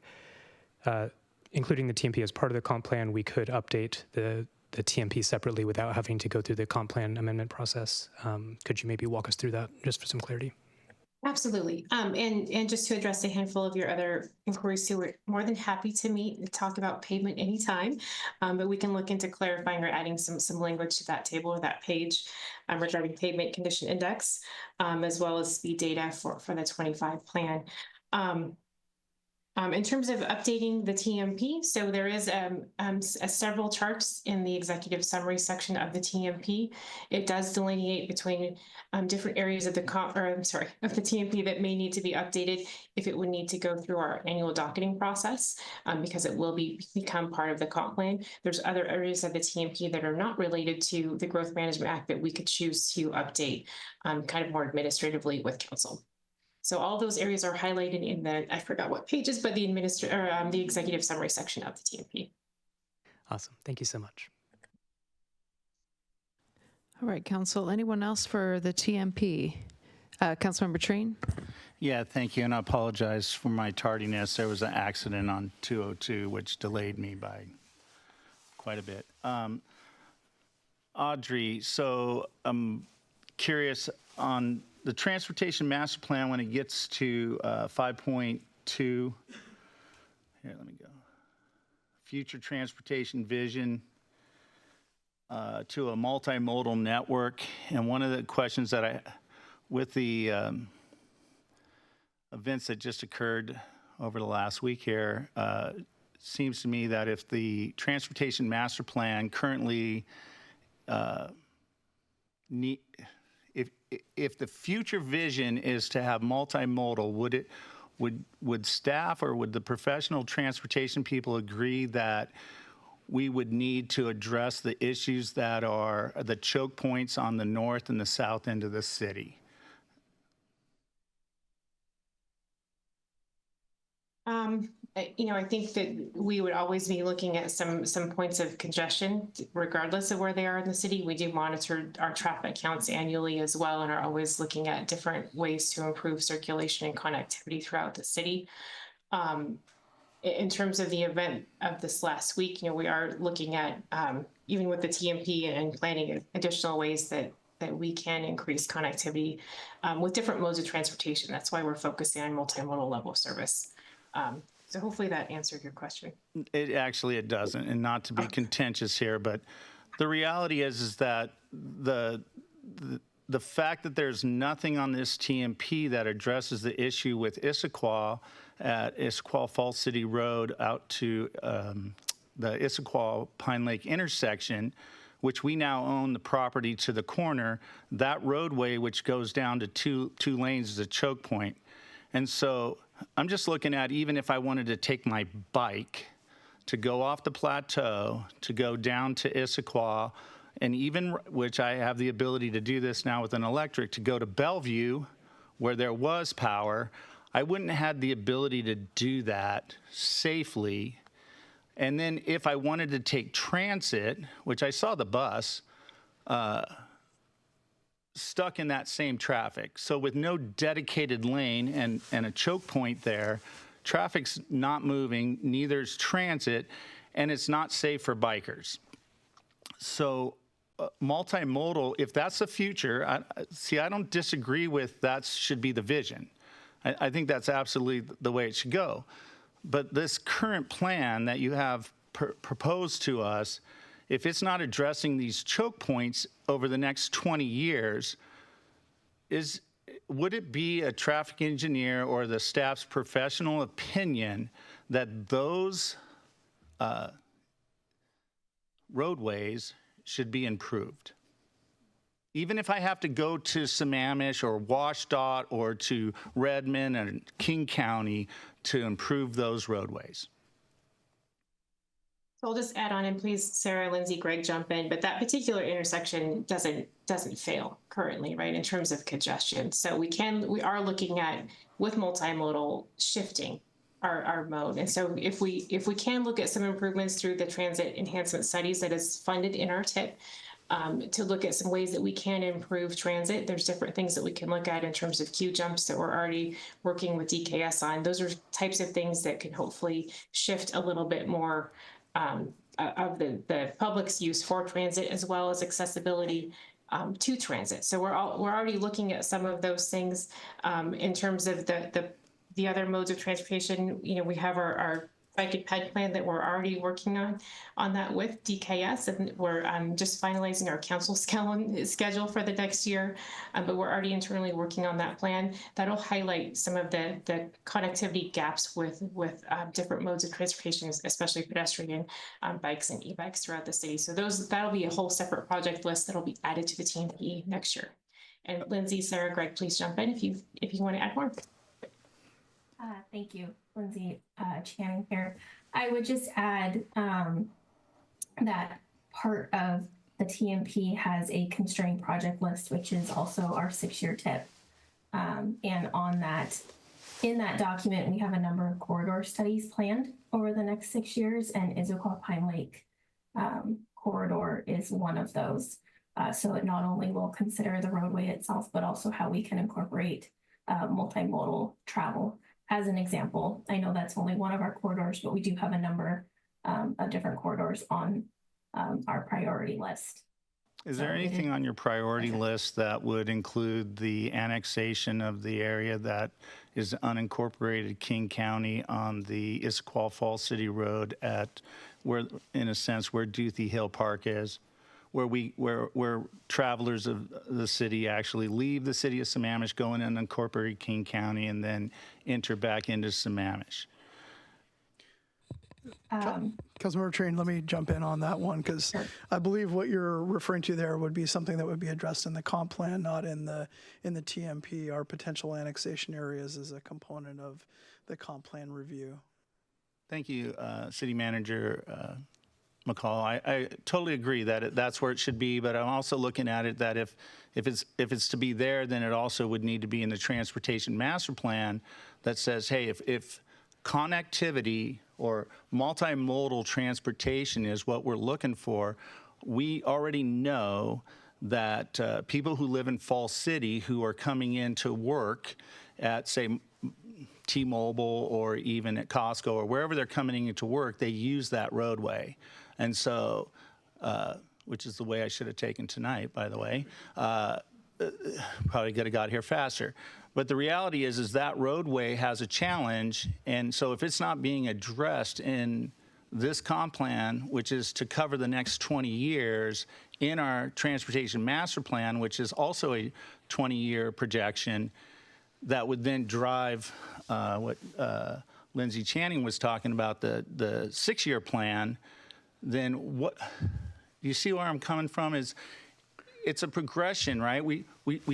including the TMP as part of the comp plan, we could update the TMP separately without having to go through the comp plan amendment process. Could you maybe walk us through that just for some clarity? Absolutely. And just to address a handful of your other inquiries too, we're more than happy to meet and talk about pavement anytime, but we can look into clarifying or adding some language to that table or that page regarding pavement condition index, as well as the data for the 25 plan. In terms of updating the TMP, so there is several charts in the executive summary section of the TMP. It does delineate between different areas of the of the TMP that may need to be updated if it would need to go through our annual docketing process, because it will become part of the comp plan. There's other areas of the TMP that are not related to the Growth Management Act that we could choose to update kind of more administratively with council. So all those areas are highlighted in I forgot what pages, but the executive summary section of the TMP. Awesome. Thank you so much. All right, Council. Anyone else for the TMP? Councilmember Trine? Yeah, thank you, and I apologize for my tardiness. There was an accident on 202, which delayed me by quite a bit. Audrey, so I'm curious on the Transportation Master Plan when it gets to 5.2. Here, let me go. Future transportation vision to a multimodal network. And one of the questions that with the events that just occurred over the last week here, seems to me that if the Transportation Master Plan currently if the future vision is to have multimodal, would staff or would the professional transportation people agree that we would need to address the issues that are the choke points on the north and the south end of the city? I think that we would always be looking at some points of congestion, regardless of where they are in the city. We do monitor our traffic counts annually as well, and are always looking at different ways to improve circulation and connectivity throughout the city. In terms of the event of this last week, we are looking at, even with the TMP and planning additional ways that we can increase connectivity with different modes of transportation. That's why we're focusing on multimodal level of service. So hopefully that answered your question. It doesn't, and not to be contentious here, but the reality is that the fact that there's nothing on this TMP that addresses the issue with Issaquah at Issaquah Falls City Road out to the Issaquah Pine Lake intersection, which we now own the property to the corner, that roadway which goes down to two lanes is a choke point. And so I'm just looking at, even if I wanted to take my bike to go off the plateau, to go down to Issaquah, and even, which I have the ability to do this now with an electric, to go to Bellevue, where there was power, I wouldn't have the ability to do that safely. And then if I wanted to take transit, which I saw the bus, stuck in that same traffic. So with no dedicated lane and a choke point there, traffic's not moving, neither's transit, and it's not safe for bikers. So multimodal, if that's the future, I don't disagree with that should be the vision. I think that's absolutely the way it should go. But this current plan that you have proposed to us, if it's not addressing these choke points over the next 20 years, would it be a traffic engineer or the staff's professional opinion that those roadways should be improved? Even if I have to go to Sammamish or WashDOT or to Redmond and King County to improve those roadways. So I'll just add on, and please, Sarah, Lindsay, Greg, jump in. But that particular intersection doesn't fail currently, right, in terms of congestion. So we are looking at, with multimodal, shifting our mode. And so if we can look at some improvements through the transit enhancement studies that is funded in our TIP, to look at some ways that we can improve transit. There's different things that we can look at in terms of queue jumps that we're already working with DKS on. Those are types of things that can hopefully shift a little bit more of the public's use for transit, as well as accessibility to transit. So we're already looking at some of those things in terms of the other modes of transportation. We have our bike plan that we're already working on that with DKS, and we're just finalizing our council schedule for the next year, but we're already internally working on that plan. That'll highlight some of the connectivity gaps with different modes of transportation, especially pedestrian bikes and e-bikes throughout the city. So that'll be a whole separate project list that'll be added to the TMP next year. And Lindsay, Sarah, Greg, please jump in if you want to add more. Thank you, Lindsay Channing here. I would just add that part of the TMP has a constrained project list, which is also our 6-year tip. And on that, in that document, we have a number of corridor studies planned over the next 6 years, and Issaquah Pine Lake corridor is one of those. So it not only will consider the roadway itself, but also how we can incorporate multimodal travel. As an example, I know that's only one of our corridors, but we do have a number of different corridors on our priority list. Is there anything on your priority list that would include the annexation of the area that is unincorporated King County on the Issaquah Falls City Road at where, in a sense, where Duthie Hill Park is, where travelers of the city actually leave the city of Sammamish, go in and unincorporated King County, and then enter back into Sammamish? Councilmember Train, let me jump in on that one, because I believe what you're referring to there would be something that would be addressed in the comp plan, not in the TMP. Our potential annexation areas is a component of the comp plan review. Thank you, City Manager McCall. I totally agree that that's where it should be, but I'm also looking at it that if it's to be there, then it also would need to be in the transportation master plan that says, hey, if connectivity or multimodal transportation is what we're looking for, we already know that people who live in Falls City who are coming in to work at, say, T-Mobile or even at Costco or wherever they're coming in to work, they use that roadway. And so, which is the way I should have taken tonight, by the way, probably could have got here faster. But the reality is that roadway has a challenge. And so if it's not being addressed in this comp plan, which is to cover the next 20 years in our transportation master plan, which is also a 20-year projection, that would then drive what Lindsay Channing was talking about, the 6-year plan, then what, you see where I'm coming from is, it's a progression, right? We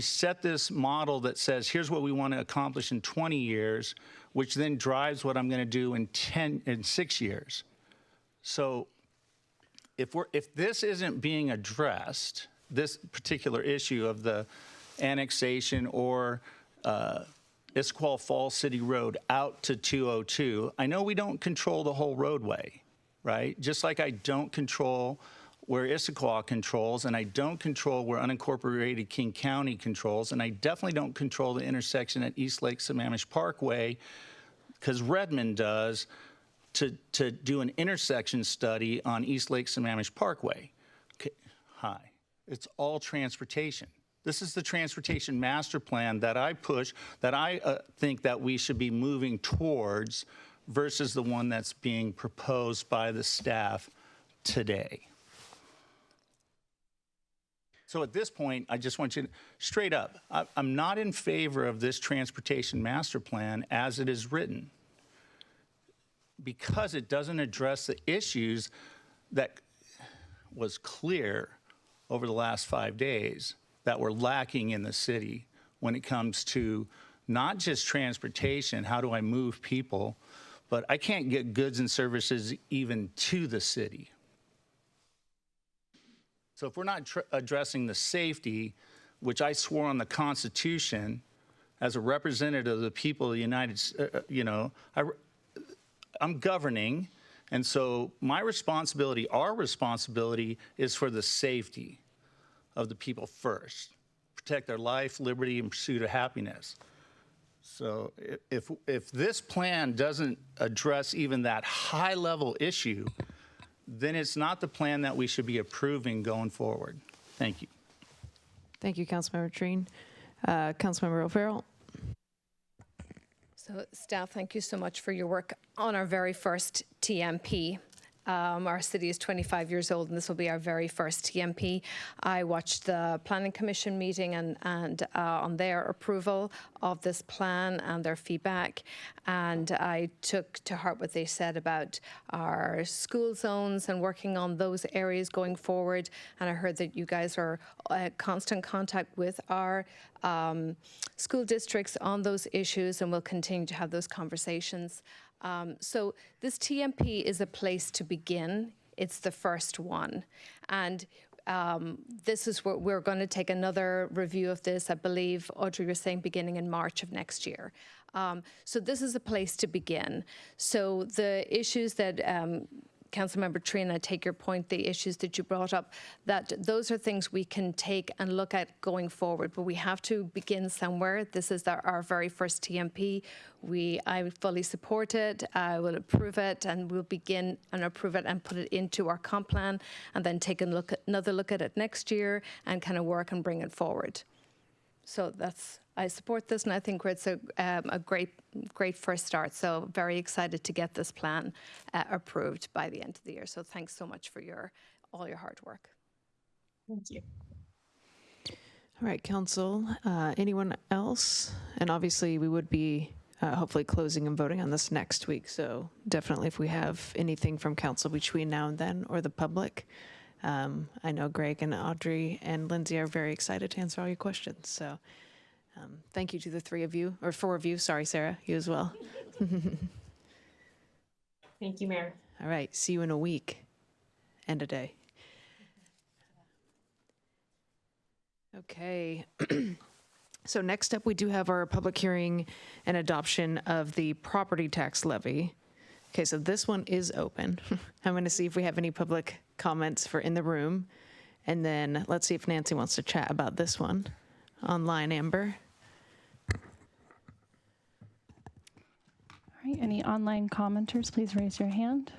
set this model that says, here's what we want to accomplish in 20 years, which then drives what I'm going to do in 6 years. So if this isn't being addressed, this particular issue of the annexation or Issaquah Falls City Road out to 202, I know we don't control the whole roadway, right? Just like I don't control where Issaquah controls, and I don't control where unincorporated King County controls, and I definitely don't control the intersection at East Lake Sammamish Parkway, because Redmond does, to do an intersection study on East Lake Sammamish Parkway. Okay. Hi. It's all transportation. This is the transportation master plan that I push, that I think that we should be moving towards versus the one that's being proposed by the staff today. So at this point, I just want you to, straight up, I'm not in favor of this transportation master plan as it is written, because it doesn't address the issues that was clear over the last 5 days that were lacking in the city when it comes to not just transportation, how do I move people, but I can't get goods and services even to the city. So if we're not addressing the safety, which I swore on the Constitution as a representative of the people of the United States, I'm governing, and so my responsibility, our responsibility, is for the safety of the people first. Protect their life, liberty, and pursuit of happiness. So if this plan doesn't address even that high-level issue, then it's not the plan that we should be approving going forward. Thank you. Thank you, Councilmember Treen. Councilmember O'Farrell. So staff, thank you so much for your work on our very first TMP. Our city is 25 years old, and this will be our very first TMP. I watched the Planning Commission meeting and on their approval of this plan and their feedback, and I took to heart what they said about our school zones and working on those areas going forward. And I heard that you guys are at constant contact with our school districts on those issues, and we'll continue to have those conversations. So this TMP is a place to begin. It's the first one. And this is where we're going to take another review of this. I believe, Audrey, you're saying beginning in March of next year. So this is a place to begin. So the issues that Councilmember Trina, I take your point, the issues that you brought up, that those are things we can take and look at going forward, but we have to begin somewhere. This is our very first TMP. I fully support it, I will approve it, and we'll begin and approve it and put it into our comp plan, and then take another look at it next year and kind of work and bring it forward. So I support this, and I think it's a great first start. So very excited to get this plan approved by the end of the year. So thanks so much for all your hard work. Thank you. All right, Council. Anyone else? And obviously, we would be hopefully closing and voting on this next week. So definitely, if we have anything from Council between now and then, or the public, I know Greg and Audrey and Lindsay are very excited to answer all your questions. So thank you to the three of you, or four of you. Sorry, Sarah, you as well. Thank you, Mayor. All right, see you in a week and a day. Okay. So next up, we do have our public hearing and adoption of the property tax levy. Okay, so this one is open. I'm going to see if we have any public comments for in the room. And then let's see if Nancy wants to chat about this one. Online, Amber. All right, any online commenters, please raise your hand.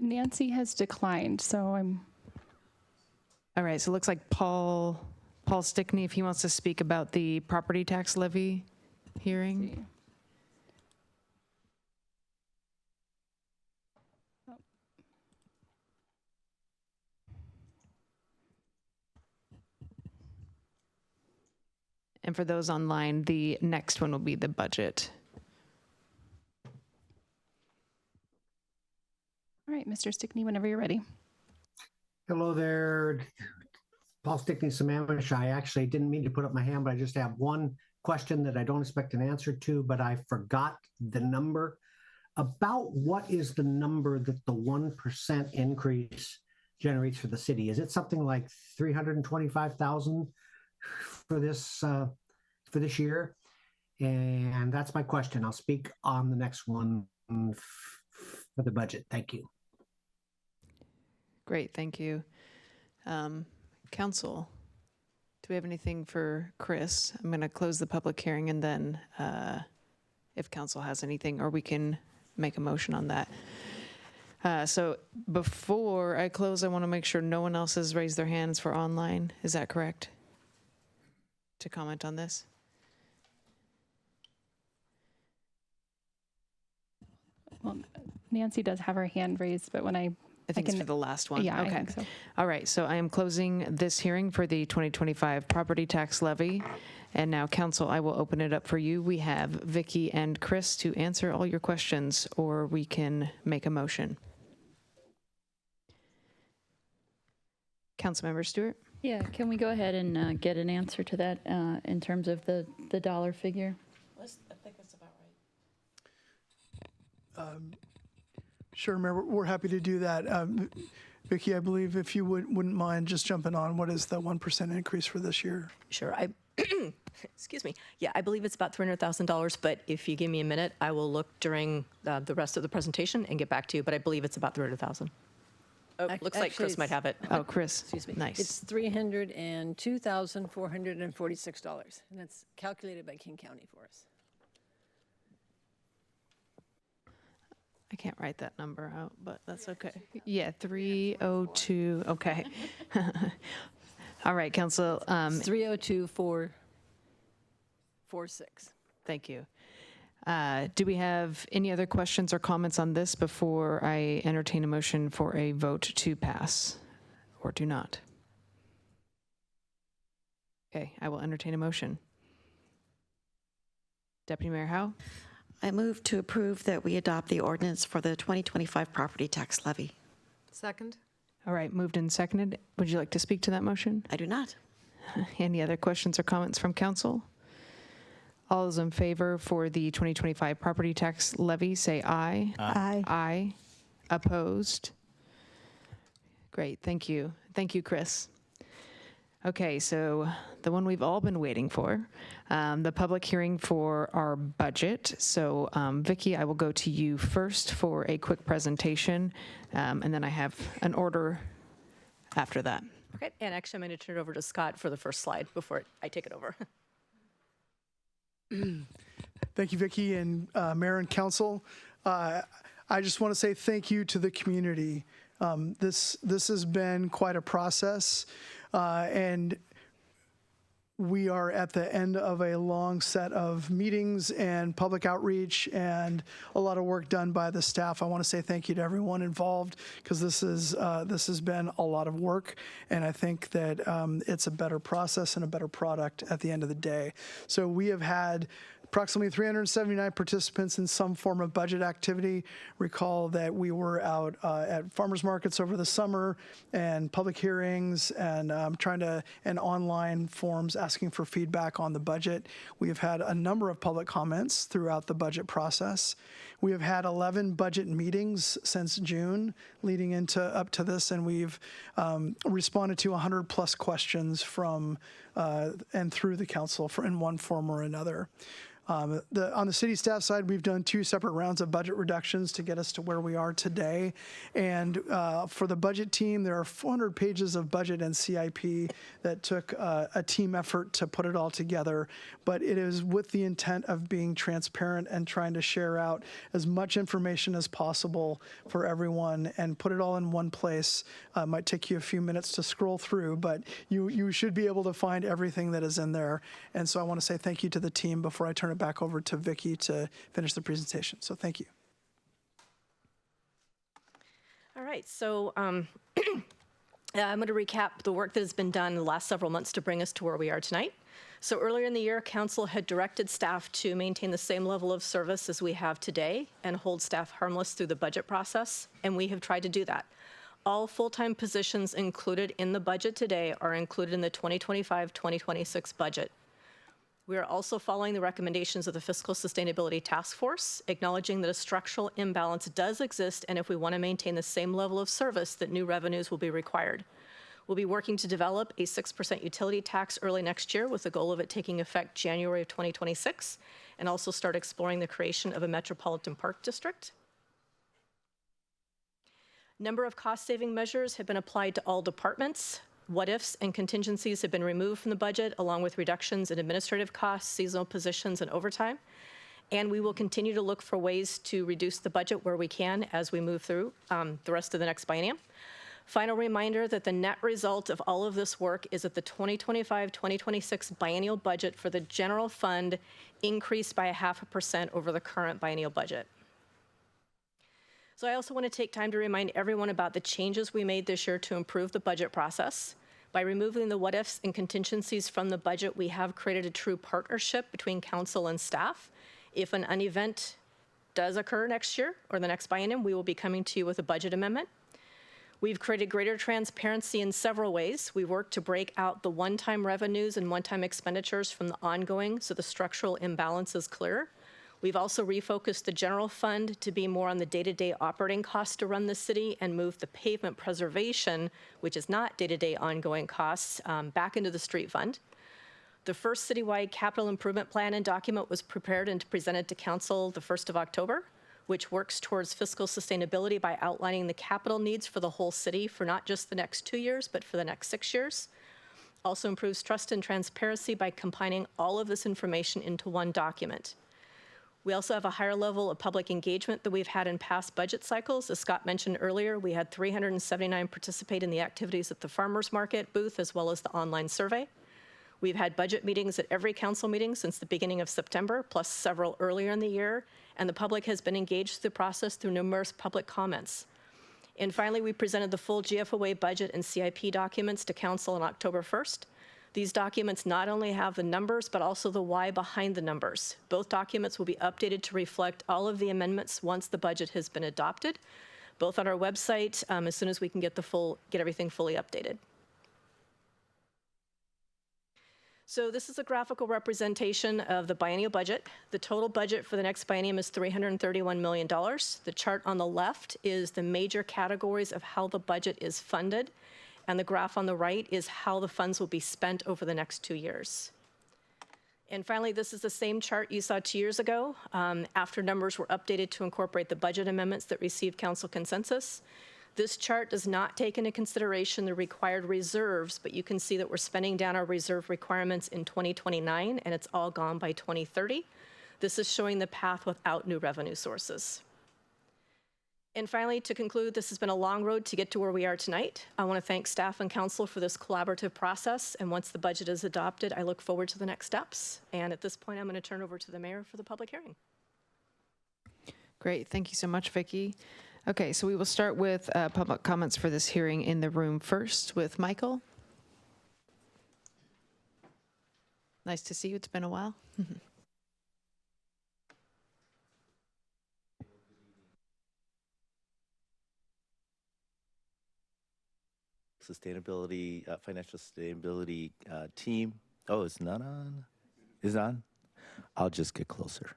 Nancy has declined, so I'm... All right, so it looks like Paul Stickney, if he wants to speak about the property tax levy hearing. And for those online, the next one will be the budget. All right, Mr. Stickney, whenever you're ready. Hello there, Paul Stickney, Sammamish. I actually didn't mean to put up my hand, but I just have one question that I don't expect an answer to, but I forgot the number. About what is the number that the 1% increase generates for the city? Is it something like $325,000 for this year? And that's my question. I'll speak on the next one for the budget. Thank you. Great, thank you. Council, do we have anything for Chris? I'm going to close the public hearing, and then if council has anything, or we can make a motion on that. So before I close, I want to make sure no one else has raised their hands for online. Is that correct? To comment on this? Well, Nancy does have her hand raised, but when I think it's for the last one. Yeah, okay. I think so. All right, so I am closing this hearing for the 2025 property tax levy. And now, council, I will open it up for you. We have Vicky and Chris to answer all your questions, or we can make a motion. Councilmember Stewart? Yeah, can we go ahead and get an answer to that in terms of the dollar figure? I think that's about right. Sure, Mayor, we're happy to do that. Vicki, I believe if you wouldn't mind just jumping on, what is the 1% increase for this year? Sure. Excuse me. Yeah, I believe it's about $300,000, but if you give me a minute, I will look during the rest of the presentation and get back to you, but I believe it's about $300,000. Oh, looks like Chris might have it. Oh, Chris. Excuse me. Nice. It's $302,446, and that's calculated by King County for us. I can't write that number out, but that's okay. Yeah, 302, okay. All right, Council. 302-446. Thank you. Do we have any other questions or comments on this before I entertain a motion for a vote to pass, or do not? Okay, I will entertain a motion. Deputy Mayor Howe? I move to approve that we adopt the ordinance for the 2025 property tax levy. Second? All right, moved and seconded. Would you like to speak to that motion? I do not. Any other questions or comments from council? All those in favor for the 2025 property tax levy, say aye. Aye. Aye. Opposed? Great, thank you. Thank you, Chris. Okay, so the one we've all been waiting for, the public hearing for our budget. So Vicki, I will go to you first for a quick presentation, and then I have an order after that. Okay, and actually I'm going to turn it over to Scott for the first slide before I take it over. Thank you, Vicki, and Mayor and Council. I just want to say thank you to the community. This has been quite a process, and we are at the end of a long set of meetings and public outreach and a lot of work done by the staff. I want to say thank you to everyone involved, because this has been a lot of work, and I think that it's a better process and a better product at the end of the day. So we have had approximately 379 participants in some form of budget activity. Recall that we were out at farmers markets over the summer and public hearings and and online forums asking for feedback on the budget. We have had a number of public comments throughout the budget process. We have had 11 budget meetings since June leading up to this, and we've responded to 100 plus questions from and through the council in one form or another. On the city staff side, we've done 2 separate rounds of budget reductions to get us to where we are today. And for the budget team, there are 400 pages of budget and CIP that took a team effort to put it all together. But it is with the intent of being transparent and trying to share out as much information as possible for everyone and put it all in one place. It might take you a few minutes to scroll through, but you should be able to find everything that is in there. And so I want to say thank you to the team before I turn it back over to Vicki to finish the presentation. So thank you. All right, so I'm going to recap the work that has been done in the last several months to bring us to where we are tonight. So earlier in the year, council had directed staff to maintain the same level of service as we have today and hold staff harmless through the budget process, and we have tried to do that. All full-time positions included in the budget today are included in the 2025-2026 budget. We are also following the recommendations of the Fiscal Sustainability Task Force, acknowledging that a structural imbalance does exist, and if we want to maintain the same level of service, that new revenues will be required. We'll be working to develop a 6% utility tax early next year with the goal of it taking effect January of 2026, and also start exploring the creation of a Metropolitan Park District. Number of cost-saving measures have been applied to all departments. What-ifs and contingencies have been removed from the budget, along with reductions in administrative costs, seasonal positions, and overtime. And we will continue to look for ways to reduce the budget where we can as we move through the rest of the next biennium. Final reminder that the net result of all of this work is that the 2025-2026 biennial budget for the general fund increased by 0.5% over the current biennial budget. So I also want to take time to remind everyone about the changes we made this year to improve the budget process. By removing the what-ifs and contingencies from the budget, we have created a true partnership between council and staff. If an event does occur next year or the next biennium, we will be coming to you with a budget amendment. We've created greater transparency in several ways. We worked to break out the one-time revenues and one-time expenditures from the ongoing so the structural imbalance is clear. We've also refocused the general fund to be more on the day-to-day operating costs to run the city and move the pavement preservation, which is not day-to-day ongoing costs, back into the street fund. The first citywide capital improvement plan and document was prepared and presented to council the 1st of October, which works towards fiscal sustainability by outlining the capital needs for the whole city for not just the next 2 years, but for the next 6 years. Also improves trust and transparency by combining all of this information into one document. We also have a higher level of public engagement than we've had in past budget cycles. As Scott mentioned earlier, we had 379 participate in the activities at the farmers market booth as well as the online survey. We've had budget meetings at every council meeting since the beginning of September, plus several earlier in the year, and the public has been engaged through the process through numerous public comments. And finally, we presented the full GFOA budget and CIP documents to council on October 1st. These documents not only have the numbers, but also the why behind the numbers. Both documents will be updated to reflect all of the amendments once the budget has been adopted, both on our website as soon as we can get everything fully updated. So this is a graphical representation of the biennial budget. The total budget for the next biennium is $331 million. The chart on the left is the major categories of how the budget is funded, and the graph on the right is how the funds will be spent over the next 2 years. And finally, this is the same chart you saw 2 years ago after numbers were updated to incorporate the budget amendments that received council consensus. This chart does not take into consideration the required reserves, but you can see that we're spending down our reserve requirements in 2029, and it's all gone by 2030. This is showing the path without new revenue sources. And finally, to conclude, this has been a long road to get to where we are tonight. I want to thank staff and council for this collaborative process, and once the budget is adopted, I look forward to the next steps. And at this point, I'm going to turn over to the mayor for the public hearing. Great, thank you so much, Vicki. Okay, so we will start with public comments for this hearing in the room first with Michael. Nice to see you, it's been a while. Sustainability, financial sustainability team. Oh, it's not on? Is it on? I'll just get closer.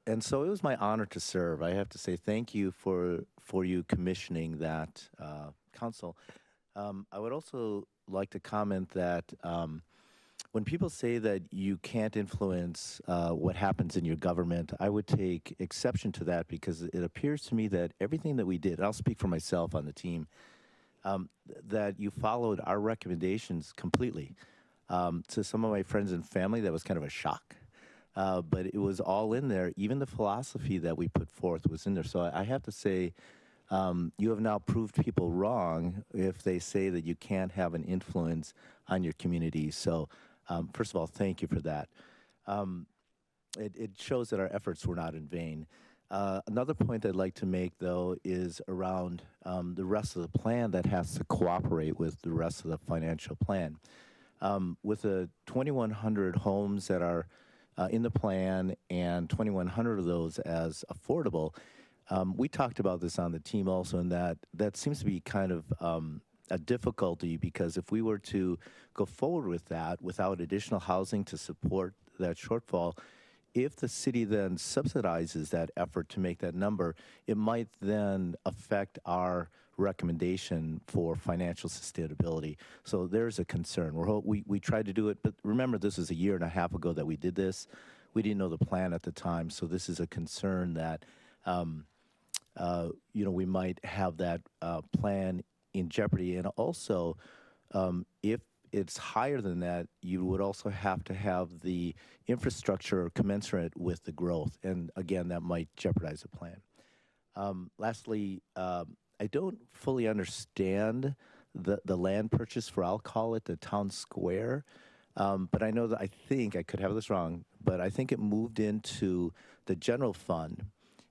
And so it was my honor to serve. I have to say thank you for you commissioning that council. I would also like to comment that when people say that you can't influence what happens in your government, I would take exception to that because it appears to me that everything that we did, and I'll speak for myself on the team, that you followed our recommendations completely. To some of my friends and family, that was kind of a shock. But it was all in there. Even the philosophy that we put forth was in there. So I have to say, you have now proved people wrong if they say that you can't have an influence on your community. So first of all, thank you for that. It shows that our efforts were not in vain. Another point I'd like to make, though, is around the rest of the plan that has to cooperate with the rest of the financial plan. With the 2,100 homes that are in the plan and 2,100 of those as affordable, we talked about this on the team also, and that seems to be kind of a difficulty because if we were to go forward with that without additional housing to support that shortfall, if the city then subsidizes that effort to make that number, it might then affect our recommendation for financial sustainability. So there's a concern. We tried to do it, but remember this was a year and a half ago that we did this. We didn't know the plan at the time, so this is a concern that we might have that plan in jeopardy. And also, if it's higher than that, you would also have to have the infrastructure commensurate with the growth. And again, that might jeopardize the plan. Lastly, I don't fully understand the land purchase for, I'll call it the town square. But I know that I could have this wrong, but I think it moved into the general fund.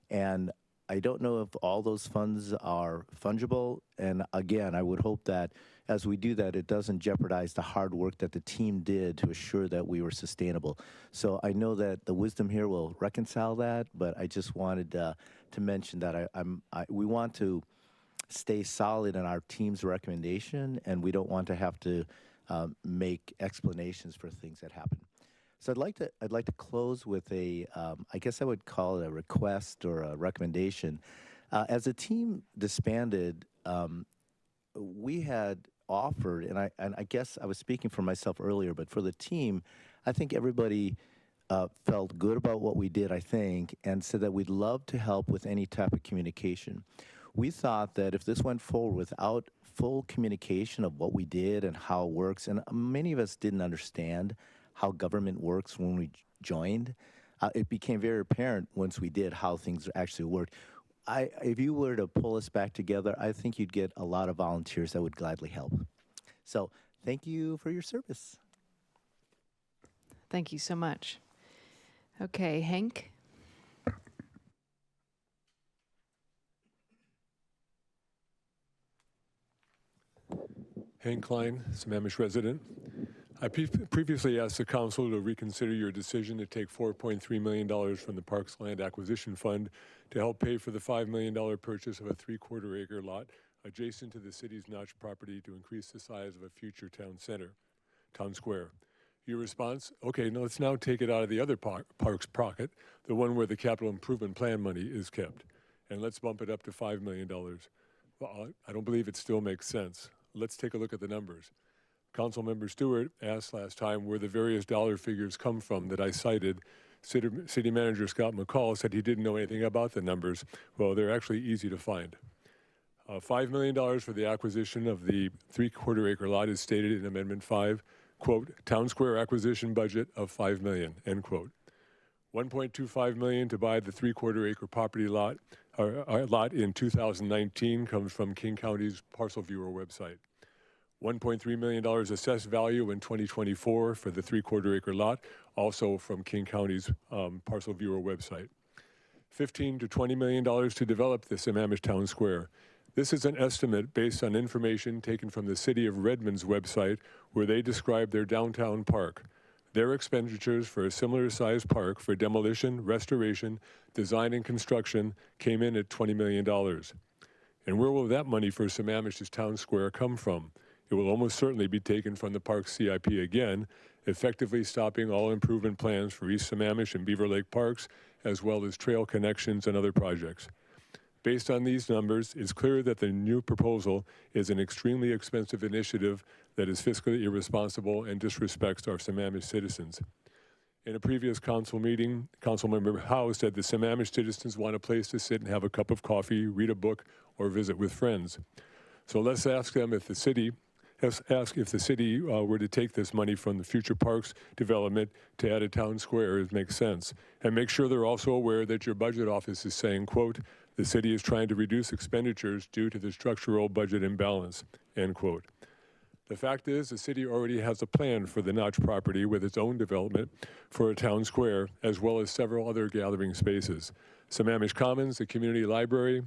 And I don't know if all those funds are fungible. And again, I would hope that as we do that, it doesn't jeopardize the hard work that the team did to assure that we were sustainable. So I know that the wisdom here will reconcile that, but I just wanted to mention that we want to stay solid in our team's recommendation, and we don't want to have to make explanations for things that happen. So I'd like to close with I guess I would call it a request or a recommendation. As the team disbanded, we had offered, and I guess I was speaking for myself earlier, but for the team, I think everybody felt good about what we did, and said that we'd love to help with any type of communication. We thought that if this went forward without full communication of what we did and how it works, and many of us didn't understand how government works when we joined, it became very apparent once we did how things actually worked. If you were to pull us back together, I think you'd get a lot of volunteers that would gladly help. So thank you for your service. Thank you so much. Okay, Hank? Hank Klein, Sammamish resident. I previously asked the council to reconsider your decision to take $4.3 million from the Parks Land Acquisition Fund to help pay for the $5 million purchase of a 3/4 acre lot adjacent to the city's Notch property to increase the size of a future town square. Your response, okay, let's now take it out of the other park's pocket, the one where the capital improvement plan money is kept, and let's bump it up to $5 million. Well, I don't believe it still makes sense. Let's take a look at the numbers. Councilmember Stewart asked last time where the various dollar figures come from that I cited. City Manager Scott McCall said he didn't know anything about the numbers. Well, they're actually easy to find. $5 million for the acquisition of the 3/4 acre lot is stated in Amendment 5, quote, town square acquisition budget of $5 million, end quote. $1.25 million to buy the 3/4 acre property lot in 2019 comes from King County's Parcel Viewer website. $1.3 million assessed value in 2024 for the 3/4 acre lot, also from King County's Parcel Viewer website. $15 to $20 million to develop the Sammamish Town Square. This is an estimate based on information taken from the City of Redmond's website, where they describe their downtown park. Their expenditures for a similar sized park for demolition, restoration, design, and construction came in at $20 million. And where will that money for Sammamish's Town Square come from? It will almost certainly be taken from the park's CIP again, effectively stopping all improvement plans for East Sammamish and Beaver Lake Parks, as well as trail connections and other projects. Based on these numbers, it's clear that the new proposal is an extremely expensive initiative that is fiscally irresponsible and disrespects our Sammamish citizens. In a previous council meeting, Councilmember Howe said the Sammamish citizens want a place to sit and have a cup of coffee, read a book, or visit with friends. So let's ask them if the city were to take this money from the future parks development to add a town square, it makes sense. And make sure they're also aware that your budget office is saying, quote, the city is trying to reduce expenditures due to the structural budget imbalance, end quote. The fact is, the city already has a plan for the Notch property with its own development for a town square, as well as several other gathering spaces. Sammamish Commons, the community library,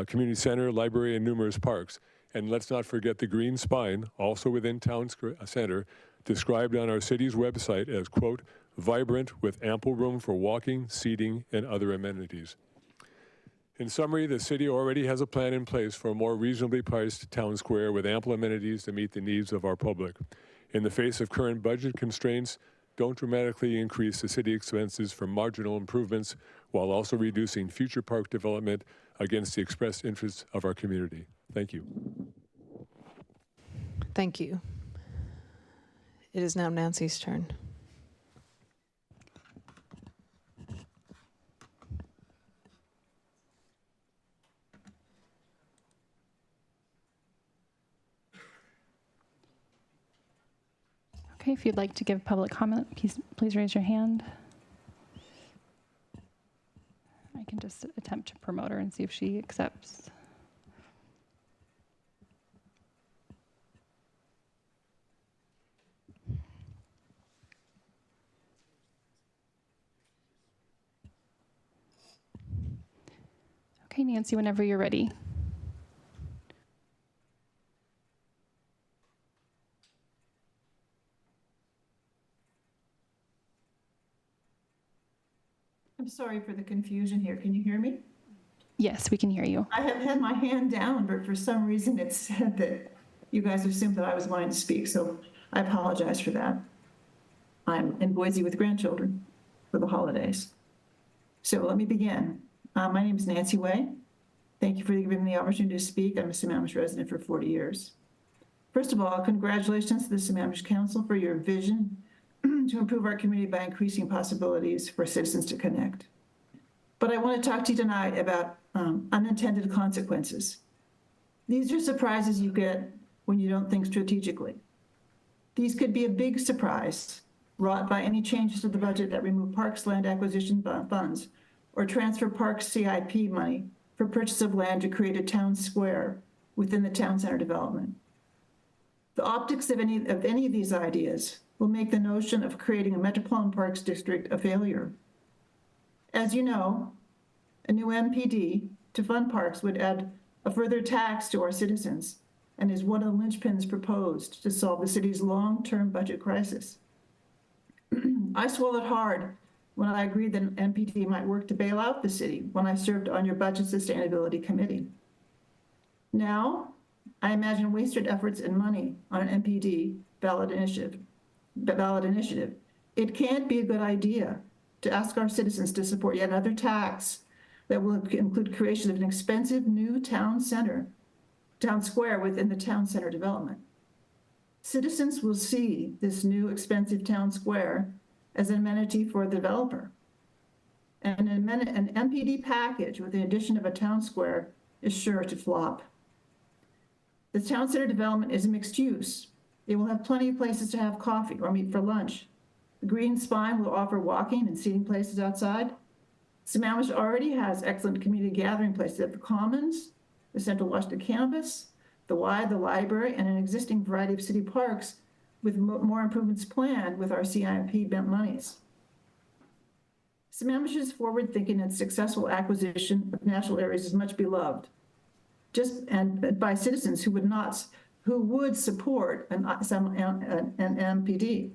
community center, library, and numerous parks. And let's not forget the Green Spine, also within Town Center, described on our city's website as, quote, vibrant with ample room for walking, seating, and other amenities. In summary, the city already has a plan in place for a more reasonably priced town square with ample amenities to meet the needs of our public. In the face of current budget constraints, don't dramatically increase the city expenses for marginal improvements while also reducing future park development against the expressed interests of our community. Thank you. Thank you. It is now Nancy's turn. Okay, if you'd like to give public comment, please raise your hand. I can just attempt to promote her and see if she accepts. Okay, Nancy, whenever you're ready. I'm sorry for the confusion here. Can you hear me? Yes, we can hear you. I have had my hand down, but for some reason it said that you guys assumed that I was wanting to speak, so I apologize for that. I'm in Boise with grandchildren for the holidays. So let me begin. My name is Nancy Way. Thank you for giving me the opportunity to speak. I'm a Sammamish resident for 40 years. First of all, congratulations to the Sammamish Council for your vision to improve our community by increasing possibilities for citizens to connect. But I want to talk to you tonight about unintended consequences. These are surprises you get when you don't think strategically. These could be a big surprise wrought by any changes to the budget that remove parks land acquisition funds or transfer parks CIP money for purchase of land to create a town square within the town center development. The optics of any of these ideas will make the notion of creating a Metropolitan Parks District a failure. As you know, a new MPD to fund parks would add a further tax to our citizens and is one of the linchpins proposed to solve the city's long-term budget crisis. I swallowed hard when I agreed that an MPD might work to bail out the city when I served on your Budget Sustainability Committee. Now, I imagine wasted efforts and money on an MPD ballot initiative. It can't be a good idea to ask our citizens to support yet another tax that will include creation of an expensive new town square within the town center development. Citizens will see this new expensive town square as an amenity for the developer. And an MPD package with the addition of a town square is sure to flop. The town center development is mixed use. It will have plenty of places to have coffee or meet for lunch. The Green Spine will offer walking and seating places outside. Sammamish already has excellent community gathering places at the Commons, the Central Washington Campus, the Y, the library, and an existing variety of city parks with more improvements planned with our CIP bent monies. Sammamish's forward thinking and successful acquisition of natural areas is much beloved, and by citizens who would support an MPD.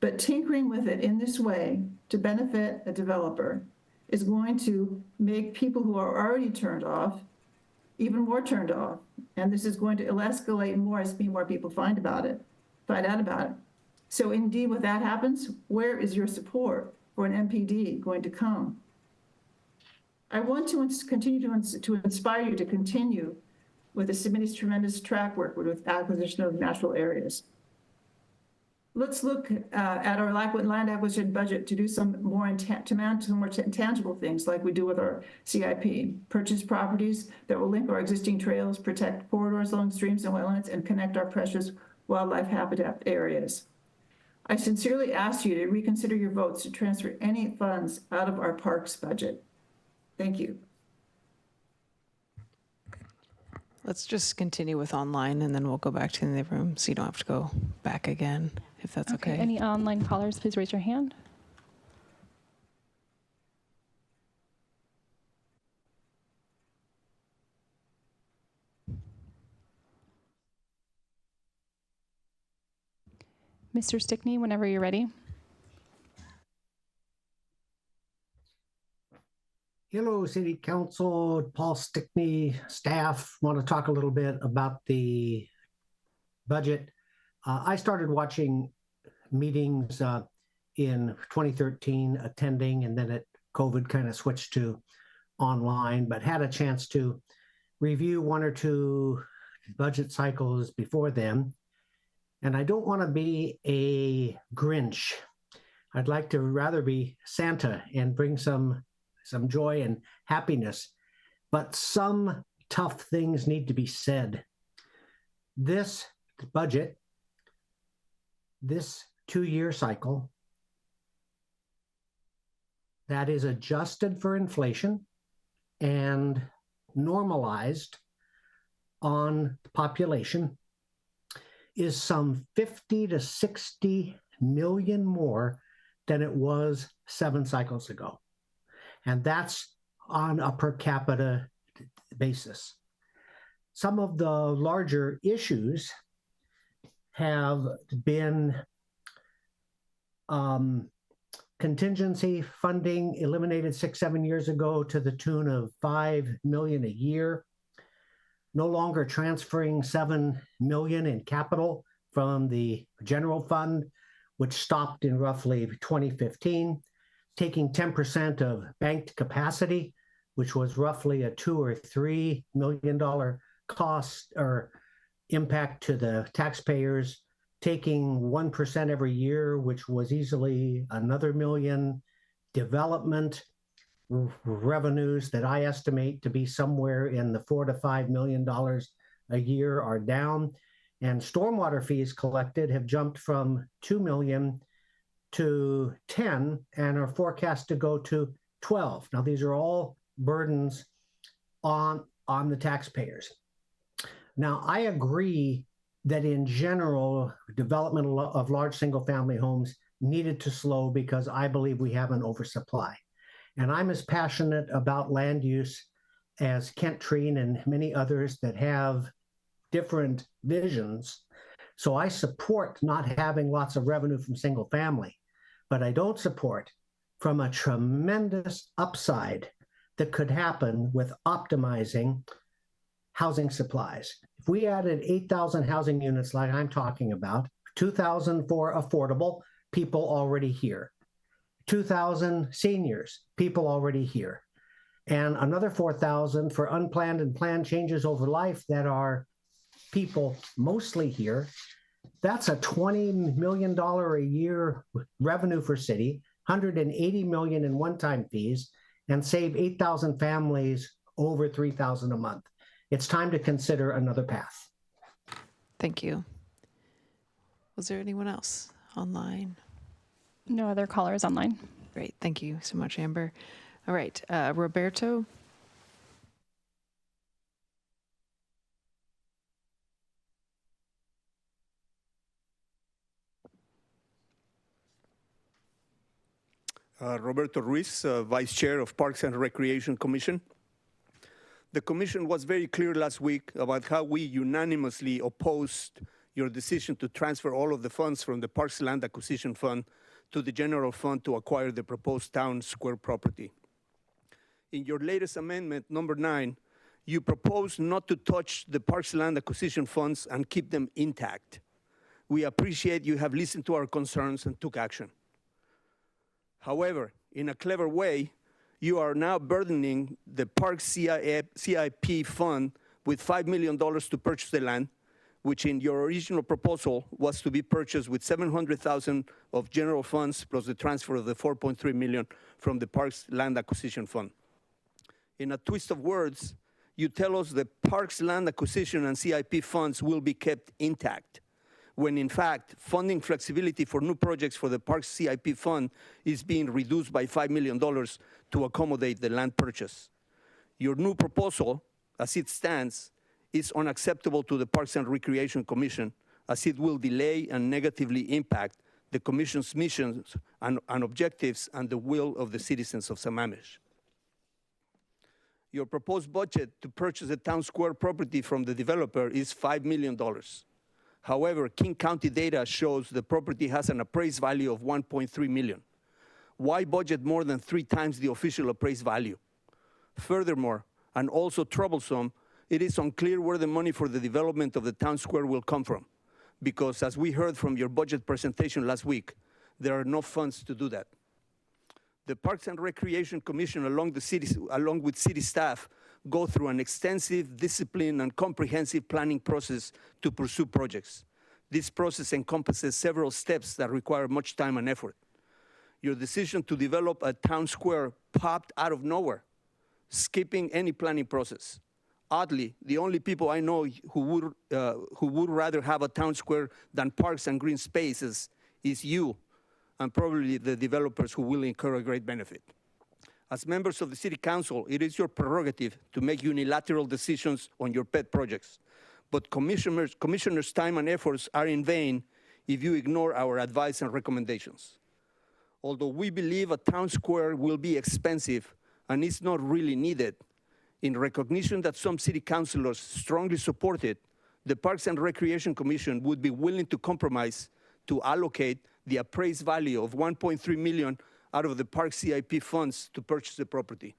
But tinkering with it in this way to benefit a developer is going to make people who are already turned off even more turned off. And this is going to escalate more as more people find out about it. So indeed, when that happens, where is your support for an MPD going to come? I want to continue to inspire you to continue with the city's tremendous track record with acquisition of natural areas. Let's look at our land acquisition budget to do some more tangible things like we do with our CIP. Purchase properties that will link our existing trails, protect corridors along streams and wetlands, and connect our precious wildlife habitat areas. I sincerely ask you to reconsider your votes to transfer any funds out of our parks budget. Thank you. Let's just continue with online, and then we'll go back to the room, so you don't have to go back again, if that's okay. Any online callers, please raise your hand. Mr. Stickney, whenever you're ready. Hello, City Council, Paul Stickney, staff. Want to talk a little bit about the budget. I started watching meetings in 2013, attending, and then COVID kind of switched to online, but had a chance to review one or two budget cycles before then. And I don't want to be a Grinch. I'd like to rather be Santa and bring some joy and happiness, but some tough things need to be said. This budget, this 2-year cycle that is adjusted for inflation and normalized on population is some 50 to 60 million more than it was 7 cycles ago. And that's on a per capita basis. Some of the larger issues have been contingency funding eliminated 6-7 years ago to the tune of $5 million a year. No longer transferring $7 million in capital from the general fund, which stopped in roughly 2015. Taking 10% of banked capacity, which was roughly a $2 or $3 million cost or impact to the taxpayers, taking 1% every year, which was easily another $1 million. Development revenues that I estimate to be somewhere in the $4 to $5 million a year are down. And stormwater fees collected have jumped from $2 million to 10 and are forecast to go to 12. Now, these are all burdens on the taxpayers. Now, I agree that in general, development of large single-family homes needed to slow because I believe we have an oversupply. And I'm as passionate about land use as Kent Treen and many others that have different visions. So I support not having lots of revenue from single family, but I don't support from a tremendous upside that could happen with optimizing housing supplies. If we added 8,000 housing units like I'm talking about, 2,000 for affordable, people already here, 2,000 seniors, people already here, and another 4,000 for unplanned and planned changes over life that are people mostly here, that's a $20 million a year revenue for city, $180 million in one-time fees, and save 8,000 families over $3,000 a month. It's time to consider another path. Thank you. Was there anyone else online? No other callers online. Great. Thank you so much, Amber. All right. Roberto? Roberto Ruiz, Vice Chair of Parks and Recreation Commission. The Commission was very clear last week about how we unanimously opposed your decision to transfer all of the funds from the Parks Land Acquisition Fund to the General Fund to acquire the proposed town square property. In your latest amendment, number 9, you proposed not to touch the Parks Land Acquisition Funds and keep them intact. We appreciate you have listened to our concerns and took action. However, in a clever way, you are now burdening the Parks CIP fund with $5 million to purchase the land, which in your original proposal was to be purchased with $700,000 of general funds plus the transfer of the $4.3 million from the Parks Land Acquisition Fund. In a twist of words, you tell us the Parks Land Acquisition and CIP funds will be kept intact, when in fact, funding flexibility for new projects for the Parks CIP fund is being reduced by $5 million to accommodate the land purchase. Your new proposal, as it stands, is unacceptable to the Parks and Recreation Commission, as it will delay and negatively impact the Commission's missions and objectives and the will of the citizens of Sammamish. Your proposed budget to purchase a town square property from the developer is $5 million. However, King County data shows the property has an appraised value of $1.3 million. Why budget more than 3 times the official appraised value? Furthermore, and also troublesome, it is unclear where the money for the development of the town square will come from, because as we heard from your budget presentation last week, there are no funds to do that. The Parks and Recreation Commission, along with city staff, go through an extensive, disciplined, and comprehensive planning process to pursue projects. This process encompasses several steps that require much time and effort. Your decision to develop a town square popped out of nowhere, skipping any planning process. Oddly, the only people I know who would rather have a town square than parks and green spaces is you, and probably the developers who will incur a great benefit. As members of the City Council, it is your prerogative to make unilateral decisions on your pet projects. But commissioners' time and efforts are in vain if you ignore our advice and recommendations. Although we believe a town square will be expensive and is not really needed, in recognition that some city councilors strongly support it, the Parks and Recreation Commission would be willing to compromise to allocate the appraised value of $1.3 million out of the Park CIP funds to purchase the property.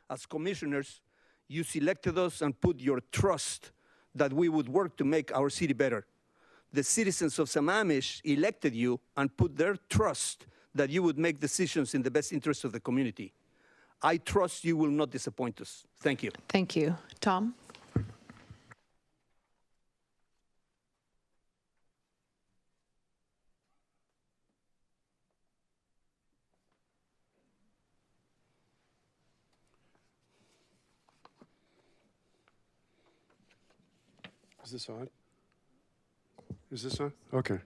As commissioners, you selected us and put your trust that we would work to make our city better. The citizens of Sammamish elected you and put their trust that you would make decisions in the best interest of the community. I trust you will not disappoint us. Thank you. Thank you. Tom? Is this on? Is this on? Okay.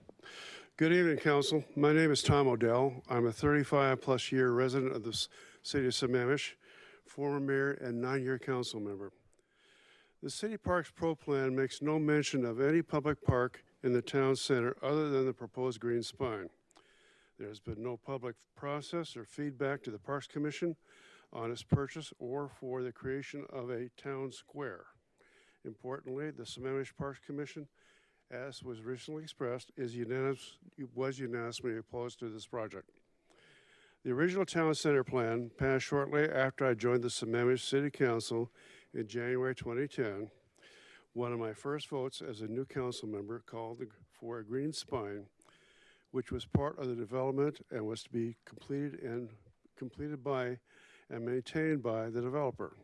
Good evening, Council. My name is Tom Odell. I'm a 35-plus year resident of the city of Sammamish, former mayor and 9-year council member. The City Parks Pro Plan makes no mention of any public park in the town center other than the proposed green spine. There has been no public process or feedback to the Parks Commission on its purchase or for the creation of a town square. Importantly, the Sammamish Parks Commission, as was recently expressed, was unanimously opposed to this project. The original town center plan passed shortly after I joined the Sammamish City Council in January 2010. One of my first votes as a new council member called for a green spine, which was part of the development and was to be completed by and maintained by the developer.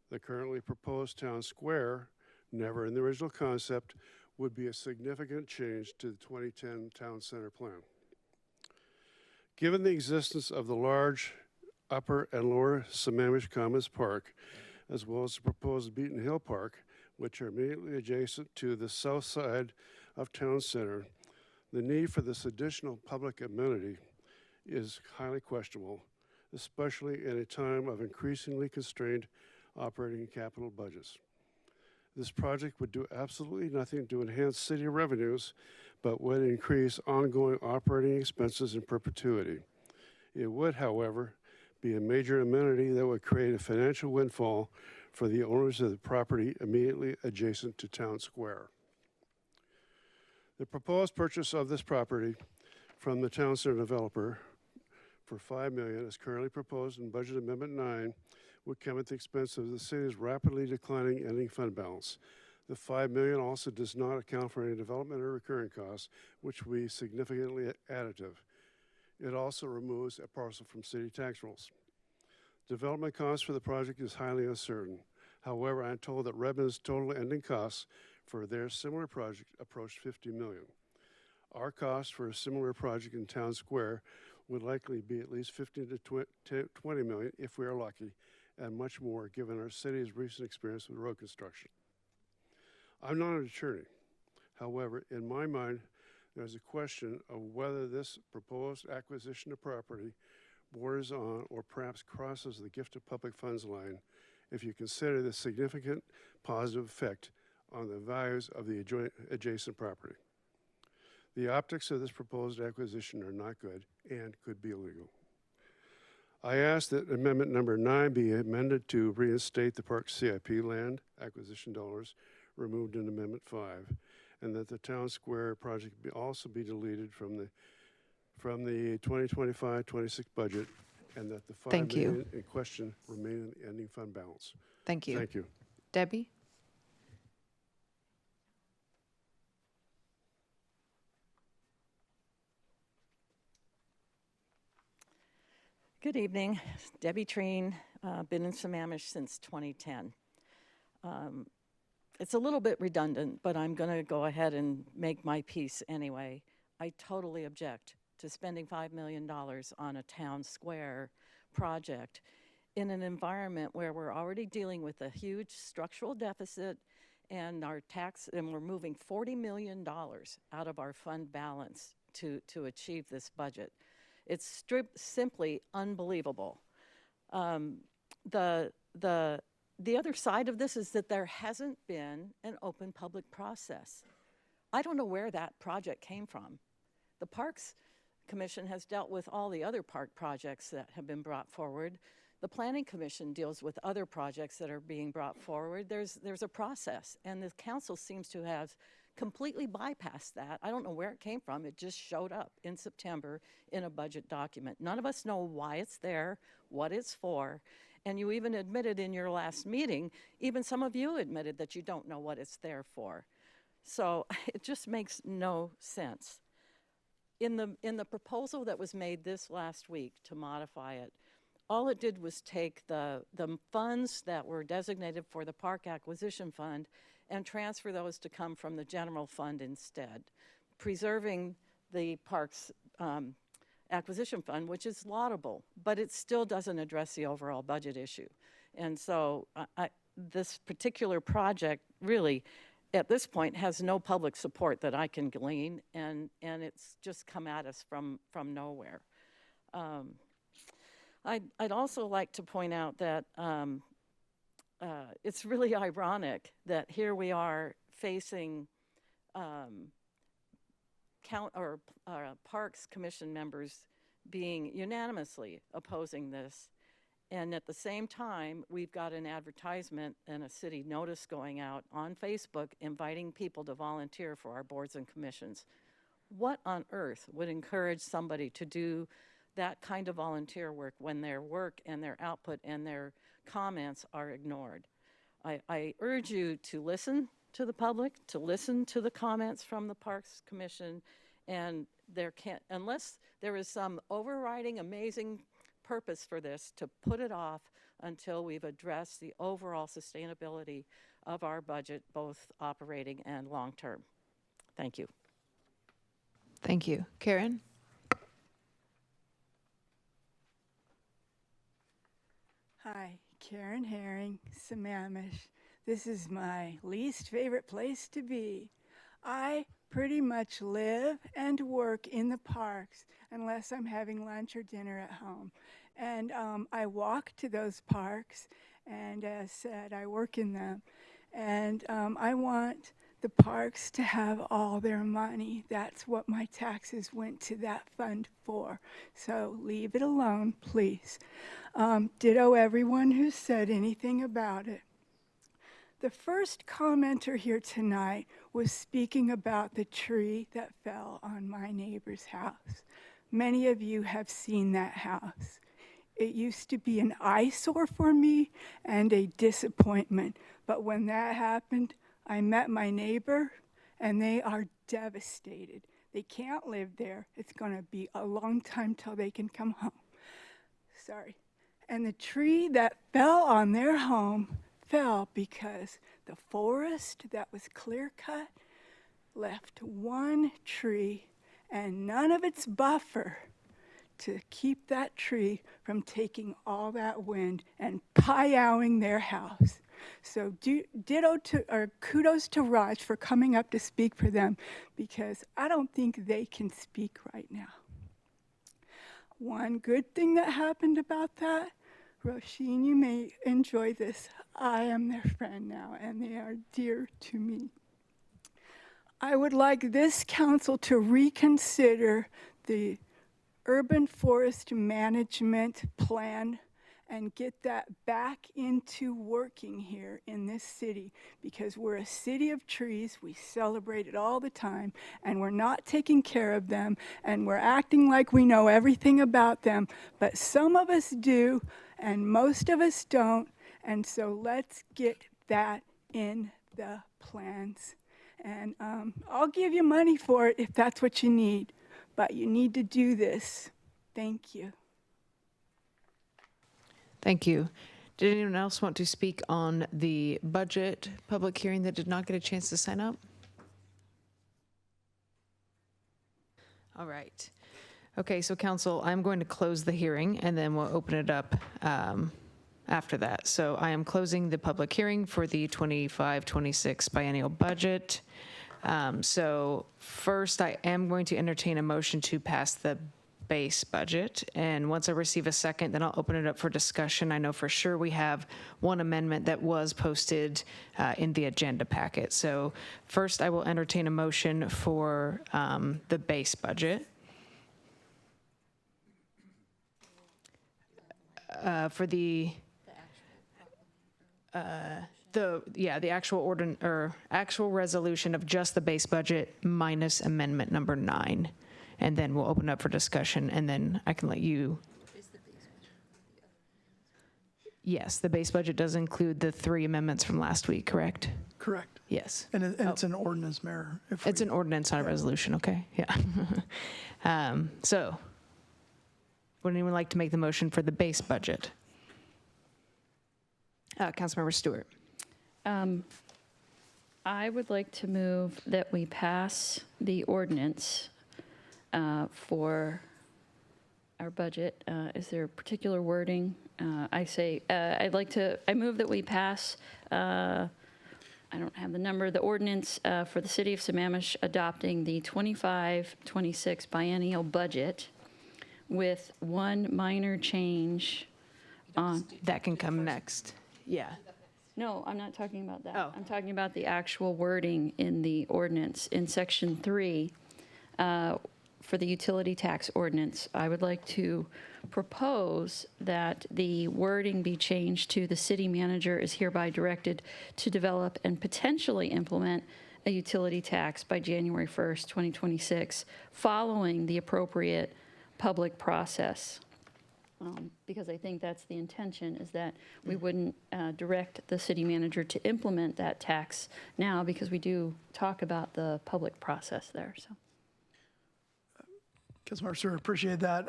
The currently proposed town square, never in the original concept, would be a significant change to the 2010 town center plan. Given the existence of the large upper and lower Sammamish Commons Park, as well as the proposed Beaton Hill Park, which are immediately adjacent to the south side of town center, the need for this additional public amenity is highly questionable, especially in a time of increasingly constrained operating and capital budgets. This project would do absolutely nothing to enhance city revenues, but would increase ongoing operating expenses in perpetuity. It would, however, be a major amenity that would create a financial windfall for the owners of the property immediately adjacent to Town Square. The proposed purchase of this property from the Town Center developer for $5 million, as currently proposed in Budget Amendment 9, would come at the expense of the city's rapidly declining ending fund balance. The $5 million also does not account for any development or recurring costs, which will be significantly additive. It also removes a parcel from city tax rolls. Development cost for the project is highly uncertain. However, I'm told that Redmond's total ending costs for their similar project approached $50 million. Our cost for a similar project in Town Square would likely be at least $15 to $20 million if we are lucky, and much more given our city's recent experience with road construction. I'm not an attorney. However, in my mind, there's a question of whether this proposed acquisition of property borders on or perhaps crosses the gift of public funds line if you consider the significant positive effect on the values of the adjacent property. The optics of this proposed acquisition are not good and could be illegal. I ask that Amendment Number 9 be amended to reinstate the park CIP land acquisition dollars removed in Amendment 5, and that the Town Square project also be deleted from the 2025-26 budget, and that the $5 million in question remain in the ending fund balance. Thank you. Thank you. Debbie? Good evening. Debbie Treen, been in Sammamish since 2010. It's a little bit redundant, but I'm going to go ahead and make my piece anyway. I totally object to spending $5 million on a town square project in an environment where we're already dealing with a huge structural deficit and we're moving $40 million out of our fund balance to achieve this budget. It's simply unbelievable. The other side of this is that there hasn't been an open public process. I don't know where that project came from. The Parks Commission has dealt with all the other park projects that have been brought forward. The Planning Commission deals with other projects that are being brought forward. There's a process, and the council seems to have completely bypassed that. I don't know where it came from. It just showed up in September in a budget document. None of us know why it's there, what it's for, and you even admitted in your last meeting, even some of you admitted that you don't know what it's there for. So it just makes no sense. In the proposal that was made this last week to modify it, all it did was take the funds that were designated for the Park Acquisition Fund and transfer those to come from the general fund instead, preserving the Parks Acquisition Fund, which is laudable, but it still doesn't address the overall budget issue. And so this particular project really at this point, has no public support that I can glean, and it's just come at us from nowhere. I'd also like to point out that it's really ironic that here we are facing Parks Commission members being unanimously opposing this, and at the same time, we've got an advertisement and a city notice going out on Facebook inviting people to volunteer for our boards and commissions. What on earth would encourage somebody to do that kind of volunteer work when their work and their output and their comments are ignored? I urge you to listen to the public, to listen to the comments from the Parks Commission, and unless there is some overriding amazing purpose for this, to put it off until we've addressed the overall sustainability of our budget, both operating and long-term. Thank you. Thank you. Karen? Hi, Karen Herring, Sammamish. This is my least favorite place to be. I pretty much live and work in the parks unless I'm having lunch or dinner at home. And I walk to those parks, and as said, I work in them. And I want the parks to have all their money. That's what my taxes went to that fund for. So leave it alone, please. Ditto everyone who said anything about it. The first commenter here tonight was speaking about the tree that fell on my neighbor's house. Many of you have seen that house. It used to be an eyesore for me and a disappointment. But when that happened, I met my neighbor, and they are devastated. They can't live there. It's going to be a long time till they can come home. Sorry. And the tree that fell on their home fell because the forest that was clear cut left one tree and none of its buffer to keep that tree from taking all that wind and pie-owing their house. So kudos to Raj for coming up to speak for them, because I don't think they can speak right now. One good thing that happened about that, Roisin, you may enjoy this. I am their friend now, and they are dear to me. I would like this council to reconsider the urban forest management plan and get that back into working here in this city, because we're a city of trees. We celebrate it all the time, and we're not taking care of them, and we're acting like we know everything about them, but some of us do, and most of us don't, and so let's get that in the plans. And I'll give you money for it if that's what you need, but you need to do this. Thank you. Thank you. Did anyone else want to speak on the budget public hearing that did not get a chance to sign up? All right. Okay, so council, I'm going to close the hearing and then we'll open it up after that. So I am closing the public hearing for the 25-26 biennial budget. So first, I am going to entertain a motion to pass the base budget, and once I receive a second, then I'll open it up for discussion. I know for sure we have one amendment that was posted in the agenda packet. So first, I will entertain a motion for the base budget. For the actual resolution of just the base budget minus amendment number 9. And then we'll open up for discussion, and then I can let you. Yes, the base budget does include the 3 amendments from last week, correct? Correct. Yes. And it's an ordinance, Mayor. It's an ordinance, not a resolution, okay? Yeah. So, would anyone like to make the motion for the base budget? Councilmember Stewart. I would like to move that we pass the ordinance for our budget. Is there a particular wording? I move that we pass, I I don't have the number, the ordinance for the city of Sammamish adopting the 25-26 biennial budget with one minor change on. That can come next. Yeah. No, I'm not talking about that. Oh. I'm talking about the actual wording in the ordinance in section 3 for the utility tax ordinance. I would like to propose that the wording be changed to the city manager is hereby directed to develop and potentially implement a utility tax by January 1st, 2026, following the appropriate public process. Because I think that's the intention, is that we wouldn't direct the city manager to implement that tax now, because we do talk about the public process there, so. Councilmember Stewart, appreciate that.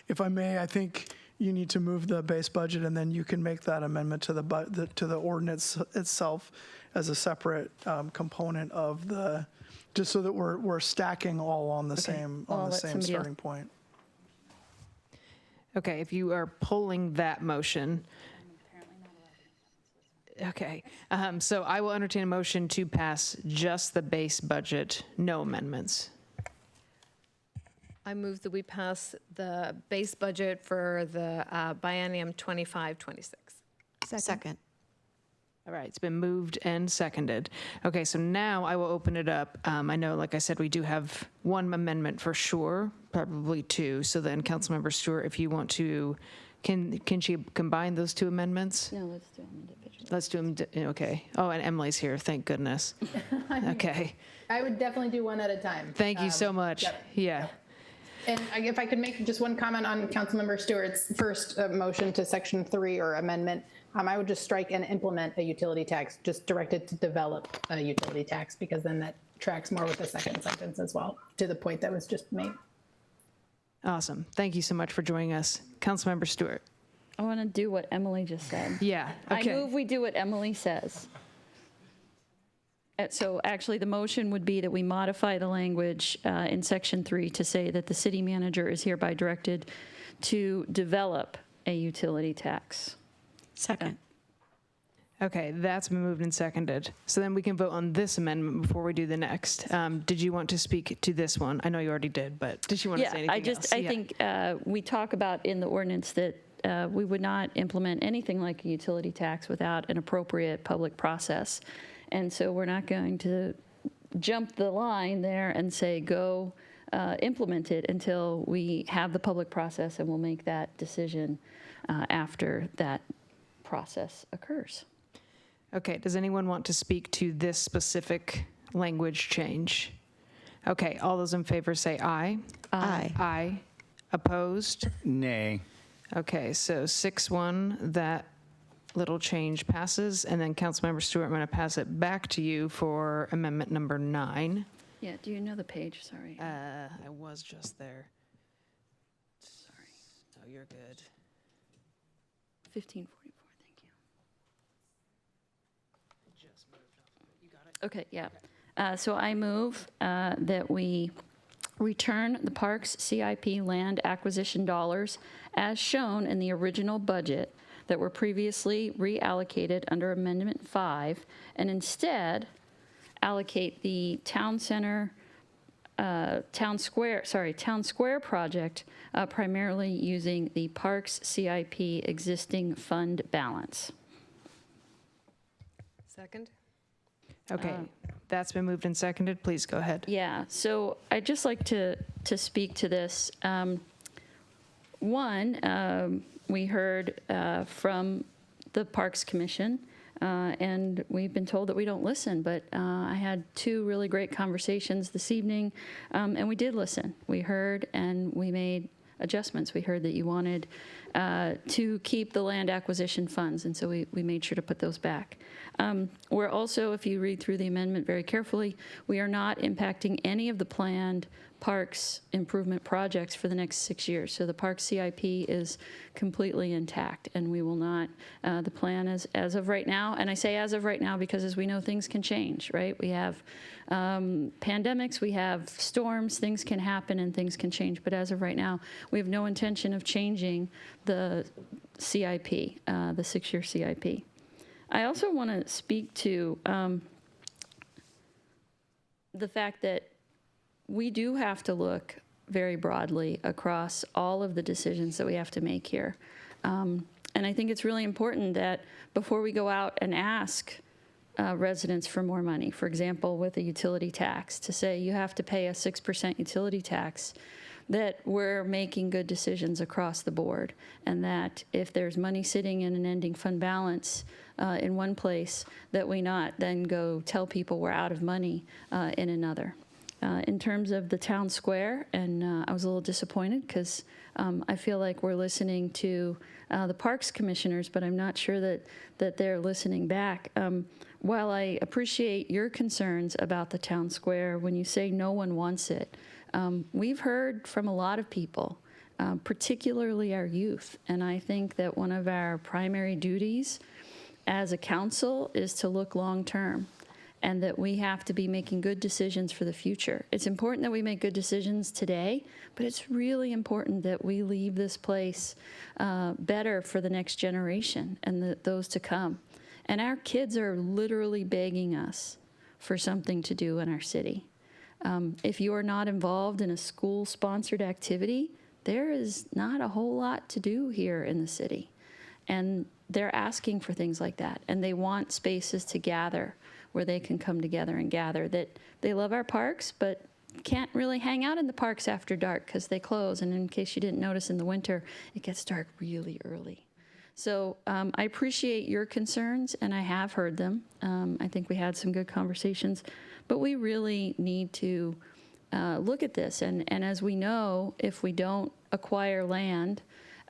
If I may, I think you need to move the base budget, and then you can make that amendment to the ordinance itself as a separate component of the, just so that we're stacking all on the same starting point. Okay, if you are pulling that motion. Okay, so I will entertain a motion to pass just the base budget, no amendments. I move that we pass the base budget for the biennium 25-26. Second. All right, it's been moved and seconded. Okay, so now I will open it up. I know, like I said, we do have one amendment for sure, probably two. So then, Councilmember Stewart, if you want to, can she combine those two amendments? No, let's do them individually. Let's do them, okay. Oh, and Emily's here, thank goodness. Okay, I would definitely do one at a time. thank you so much. Yep. Yeah. And if I could make just one comment on Councilmember Stewart's first motion to section 3 or amendment, I would just strike and implement a utility tax, just directed to develop a utility tax, because then that tracks more with the second sentence as well, to the point that was just made. Awesome, thank you so much for joining us. Councilmember Stewart. I want to do what Emily just said. Yeah, okay. I move we do what Emily says. So actually, the motion would be that we modify the language in section 3 to say that the city manager is hereby directed to develop a utility tax. Second. Okay, that's been moved and seconded. So then we can vote on this amendment before we do the next. Did you want to speak to this one? I know you already did, but did you want to say anything else? I think we talk about in the ordinance that we would not implement anything like a utility tax without an appropriate public process. And so we're not going to jump the line there and say, go implement it until we have the public process, and we'll make that decision after that process occurs. Okay, does anyone want to speak to this specific language change? Okay, all those in favor say aye. Aye. Aye. Opposed? Nay. Okay, so 6-1, that little change passes. And then Councilmember Stewart, I'm going to pass it back to you for amendment number 9. Yeah, do you know the page? Sorry. I was just there. Sorry. No, you're good. 1544, thank you. You got it? Okay, yeah. So I move that we return the Parks CIP land acquisition dollars as shown in the original budget that were previously reallocated under Amendment 5, and instead allocate the town square project primarily using the Parks CIP existing fund balance. Second? Okay, that's been moved and seconded. Please go ahead. Yeah, so I'd just like to speak to this. We heard from the Parks Commission, and we've been told that we don't listen, but I had 2 really great conversations this evening, and we did listen. We heard and we made adjustments. We heard that you wanted to keep the land acquisition funds, and so we made sure to put those back. We're also, if you read through the amendment very carefully, we are not impacting any of the planned parks improvement projects for the next 6 years. So the Parks CIP is completely intact, and we will not, the plan is as of right now, and I say as of right now because as we know, things can change, right? We have pandemics, we have storms, things can happen and things can change, but as of right now, we have no intention of changing the CIP, the 6-year CIP. I also want to speak to the fact that we do have to look very broadly across all of the decisions that we have to make here. And I think it's really important that before we go out and ask residents for more money, for example, with a utility tax, to say you have to pay a 6% utility tax, that we're making good decisions across the board, and that if there's money sitting in an ending fund balance in one place, that we not then go tell people we're out of money in another. In terms of the town square, and I was a little disappointed because I feel like we're listening to the Parks Commissioners, but I'm not sure that they're listening back. While I appreciate your concerns about the town square, when you say no one wants it, we've heard from a lot of people, particularly our youth, and I think that one of our primary duties as a council is to look long-term, and that we have to be making good decisions for the future. It's important that we make good decisions today, but it's really important that we leave this place better for the next generation and those to come. And our kids are literally begging us for something to do in our city. If you are not involved in a school-sponsored activity, there is not a whole lot to do here in the city. And they're asking for things like that, and they want spaces to gather where they can come together and gather. That they love our parks, but can't really hang out in the parks after dark because they close. And in case you didn't notice, in the winter, it gets dark really early. So I appreciate your concerns, and I have heard them. I think we had some good conversations, but we really need to look at this. And as we know, if we don't acquire land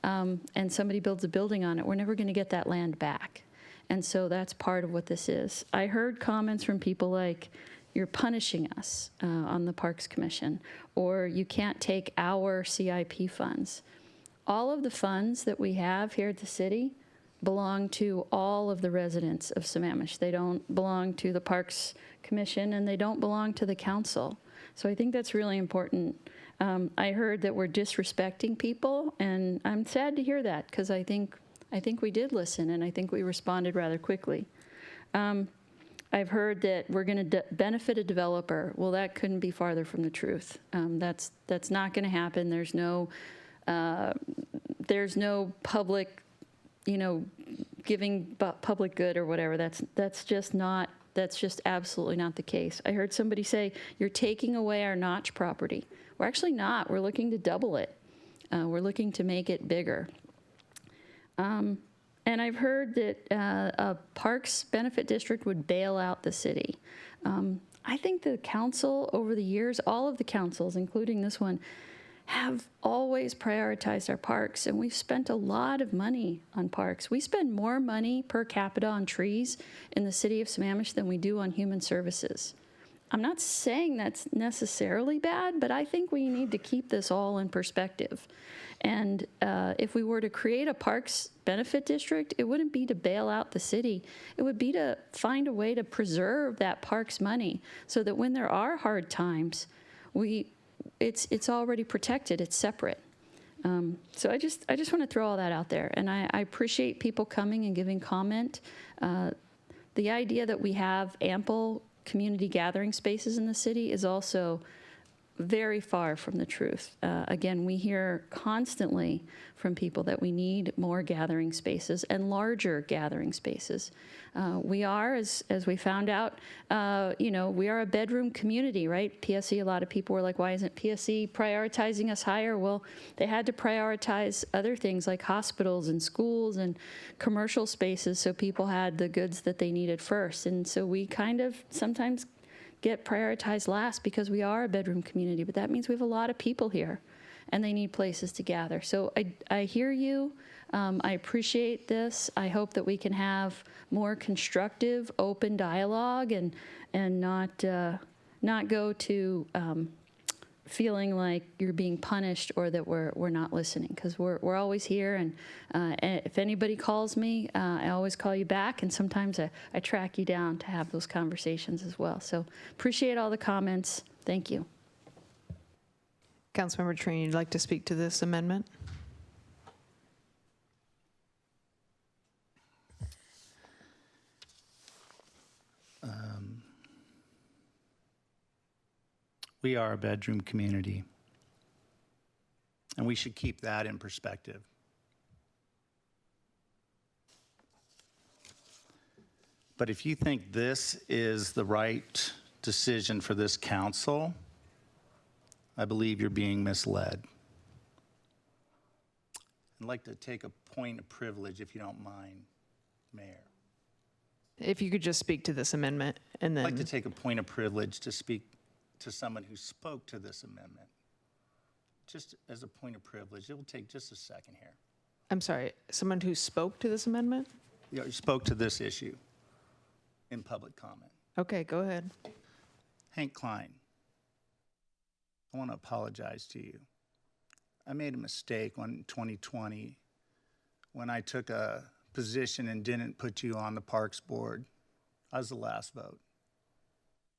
and somebody builds a building on it, we're never going to get that land back. And so that's part of what this is. I heard comments from people like, you're punishing us on the Parks Commission, or you can't take our CIP funds. All of the funds that we have here at the city belong to all of the residents of Sammamish. They don't belong to the Parks Commission, and they don't belong to the council. So I think that's really important. I heard that we're disrespecting people, and I'm sad to hear that, because I think we did listen, and I think we responded rather quickly. I've heard that we're going to benefit a developer. Well, that couldn't be farther from the truth. That's not going to happen. There's no public, giving public good or whatever. That's just absolutely not the case. I heard somebody say, you're taking away our Notch property. We're actually not. We're looking to double it. We're looking to make it bigger. And I've heard that a Parks Benefit District would bail out the city. I think the council over the years, all of the councils, including this one, have always prioritized our parks, and we've spent a lot of money on parks. We spend more money per capita on trees in the city of Sammamish than we do on human services. I'm not saying that's necessarily bad, but I think we need to keep this all in perspective. And if we were to create a Parks Benefit District, it wouldn't be to bail out the city. It would be to find a way to preserve that parks money so that when there are hard times, it's already protected, it's separate. So I just want to throw all that out there. And I appreciate people coming and giving comment. The idea that we have ample community gathering spaces in the city is also very far from the truth. Again, we hear constantly from people that we need more gathering spaces and larger gathering spaces. We are, as we found out, we are a bedroom community, right? PSE, a lot of people were like, why isn't PSE prioritizing us higher? Well, they had to prioritize other things like hospitals and schools and commercial spaces, so people had the goods that they needed first. And so we kind of sometimes get prioritized last because we are a bedroom community, but that means we have a lot of people here and they need places to gather. So I hear you. I appreciate this. I hope that we can have more constructive, open dialogue and not go to feeling like you're being punished or that we're not listening, because we're always here. And if anybody calls me, I always call you back, and sometimes I track you down to have those conversations as well. So appreciate all the comments. Thank you. Councilmember Train, you'd like to speak to this amendment? We are a bedroom community. And we should keep that in perspective. But if you think this is the right decision for this council, I believe you're being misled. I'd like to take a point of privilege, if you don't mind, Mayor. If you could just speak to this amendment and then. I'd like to take a point of privilege to speak to someone who spoke to this amendment. Just as a point of privilege, it will take just a second here. I'm sorry, someone who spoke to this amendment? Yeah, you spoke to this issue in public comment. Okay, go ahead. Hank Klein, I want to apologize to you. I made a mistake in 2020 when I took a position and didn't put you on the Parks Board. I was the last vote.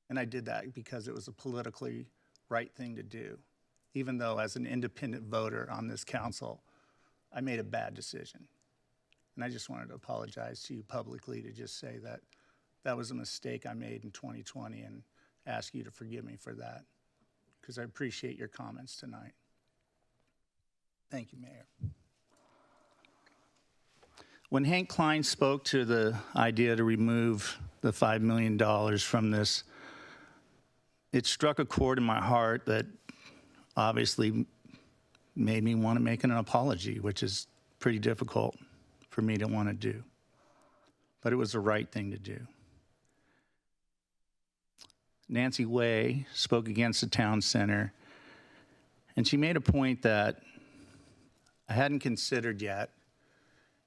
And I did that because it was a politically right thing to do. Even though as an independent voter on this council, I made a bad decision. And I just wanted to apologize to you publicly to just say that that was a mistake I made in 2020 and ask you to forgive me for that, because I appreciate your comments tonight. Thank you, Mayor. When Hank Klein spoke to the idea to remove the $5 million from this, it struck a chord in my heart that obviously made me want to make an apology, which is pretty difficult for me to want to do. But it was the right thing to do. Nancy Way spoke against the town center, and she made a point that I hadn't considered yet,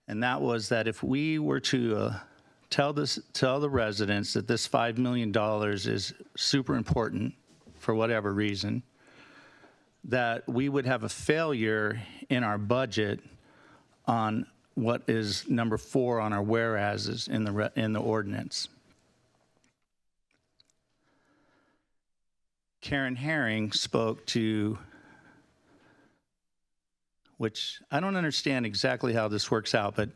and that was that if we were to tell the residents that this $5 million is super important for whatever reason, that we would have a failure in our budget on what is number 4 on our whereases in the ordinance. Karen Herring spoke to, which I don't understand exactly how this works out, but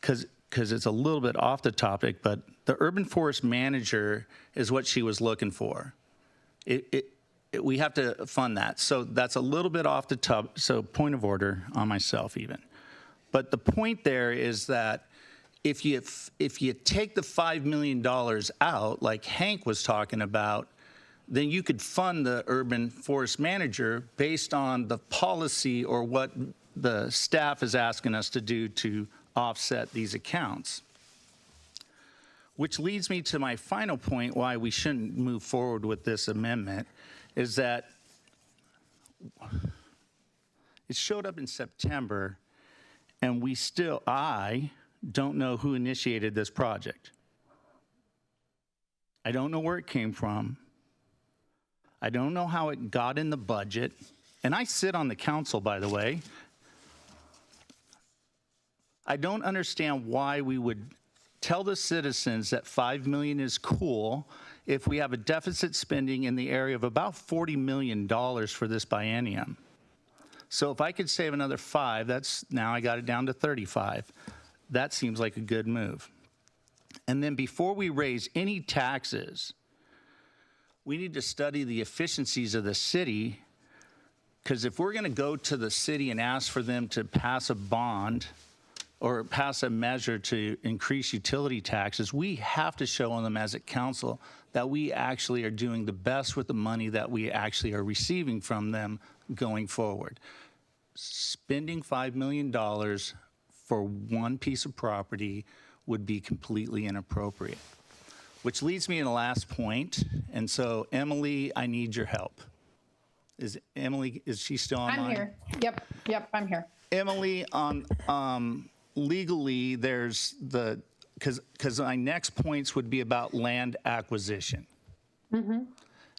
because it's a little bit off the topic, but the urban forest manager is what she was looking for. We have to fund that. So that's a little bit off the top, so point of order on myself even. But the point there is that if you take the $5 million out, like Hank was talking about, then you could fund the urban forest manager based on the policy or what the staff is asking us to do to offset these accounts. Which leads me to my final point why we shouldn't move forward with this amendment, is that it showed up in September and I don't know who initiated this project. I don't know where it came from. I don't know how it got in the budget. And I sit on the council, by the way. I don't understand why we would tell the citizens that $5 million is cool if we have a deficit spending in the area of about $40 million for this biennium. So if I could save another 5, now I got it down to 35. That seems like a good move. And then before we raise any taxes, we need to study the efficiencies of the city, because if we're going to go to the city and ask for them to pass a bond or pass a measure to increase utility taxes, we have to show them as a council that we actually are doing the best with the money that we actually are receiving from them going forward. Spending $5 million for one piece of property would be completely inappropriate. Which leads me to the last point. And so, Emily, I need your help. Is she still online? I'm here. Yep, I'm here. Emily, on legally, there's because my next points would be about land acquisition. Mm-hmm.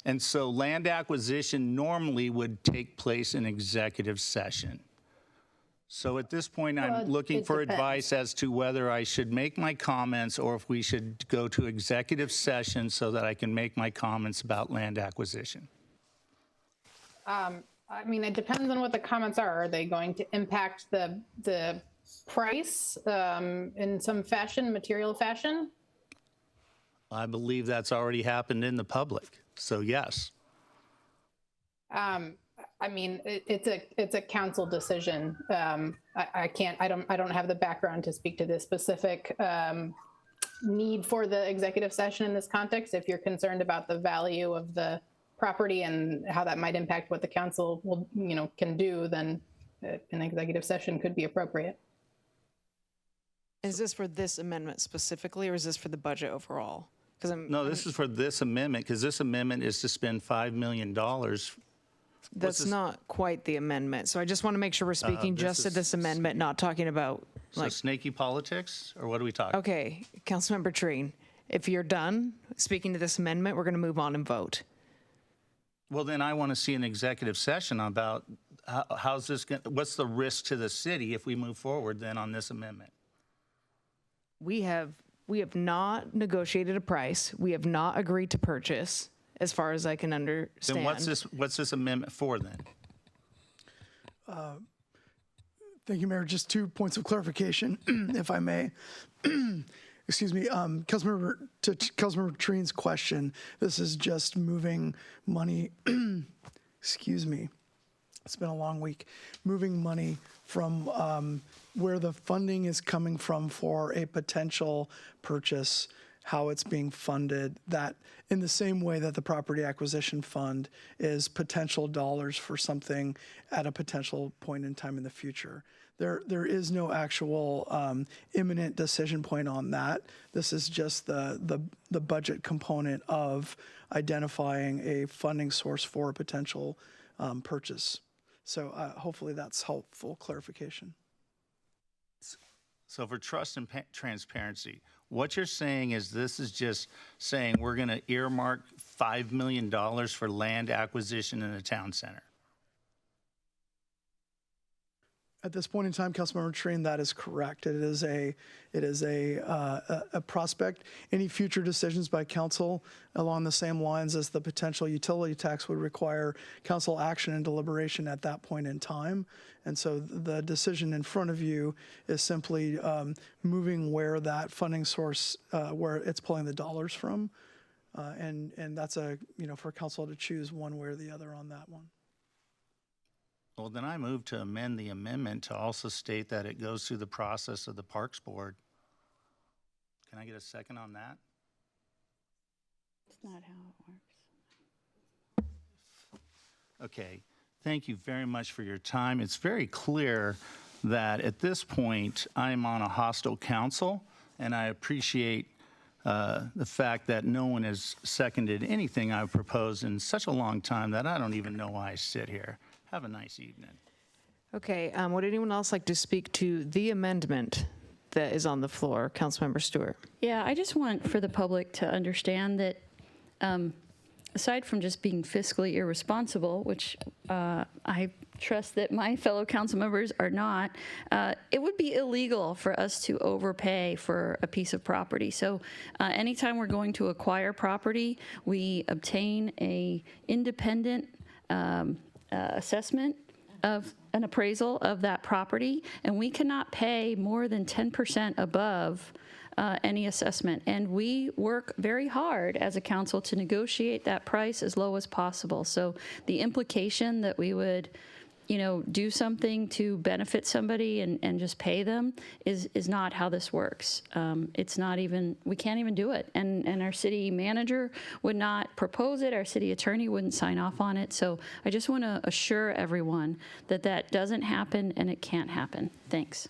And so land acquisition normally would take place in executive session. So at this point, I'm looking for advice as to whether I should make my comments or if we should go to executive session so that I can make my comments about land acquisition. I mean, it depends on what the comments are. Are they going to impact the price in some fashion, material fashion? I believe that's already happened in the public, so yes. I mean, it's a council decision. I don't have the background to speak to this specific need for the executive session in this context. If you're concerned about the value of the property and how that might impact what the council will, can do, then an executive session could be appropriate. Is this for this amendment specifically, or is this for the budget overall? No, this is for this amendment, because this amendment is to spend $5 million. That's not quite the amendment. So I just want to make sure we're speaking just to this amendment, not talking about So snaky politics, or what are we talking? Okay, Councilmember Treen, if you're done speaking to this amendment, we're going to move on and vote. Well, then I want to see an executive session about how's this going, what's the risk to the city if we move forward then on this amendment? We have not negotiated a price. We have not agreed to purchase, as far as I can understand. Then what's this amendment for then? Thank you, Mayor. Just 2 points of clarification, if I may. Excuse me, Councilmember Treen's question. This is just moving money. Excuse me. It's been a long week. Moving money from where the funding is coming from for a potential purchase, how it's being funded, that in the same way that the property acquisition fund is potential dollars for something at a potential point in time in the future. There is no actual imminent decision point on that. This is just the budget component of identifying a funding source for a potential purchase. So hopefully that's helpful clarification. So for trust and transparency, what you're saying is this is just saying we're going to earmark $5 million for land acquisition in a town center. At this point in time, Councilmember Treen, that is correct. It is a prospect. Any future decisions by council along the same lines as the potential utility tax would require council action and deliberation at that point in time. And so the decision in front of you is simply moving where that funding source, where it's pulling the dollars from. And that's for council to choose one way or the other on that one. Well, then I move to amend the amendment to also state that it goes through the process of the Parks Board. Can I get a second on that? It's not how it works. Okay. Thank you very much for your time. It's very clear that at this point, I'm on a hostile council, and I appreciate the fact that no one has seconded anything I've proposed in such a long time that I don't even know why I sit here. Have a nice evening. Okay, would anyone else like to speak to the amendment that is on the floor? Councilmember Stewart. Yeah, I just want for the public to understand that aside from just being fiscally irresponsible, which I trust that my fellow council members are not, it would be illegal for us to overpay for a piece of property. So anytime we're going to acquire property, we obtain a independent assessment of an appraisal of that property, and we cannot pay more than 10% above any assessment. And we work very hard as a council to negotiate that price as low as possible. So the implication that we would, do something to benefit somebody and just pay them is not how this works. It's not even, we can't even do it. And our city manager would not propose it. Our city attorney wouldn't sign off on it. So I just want to assure everyone that that doesn't happen and it can't happen. Thanks.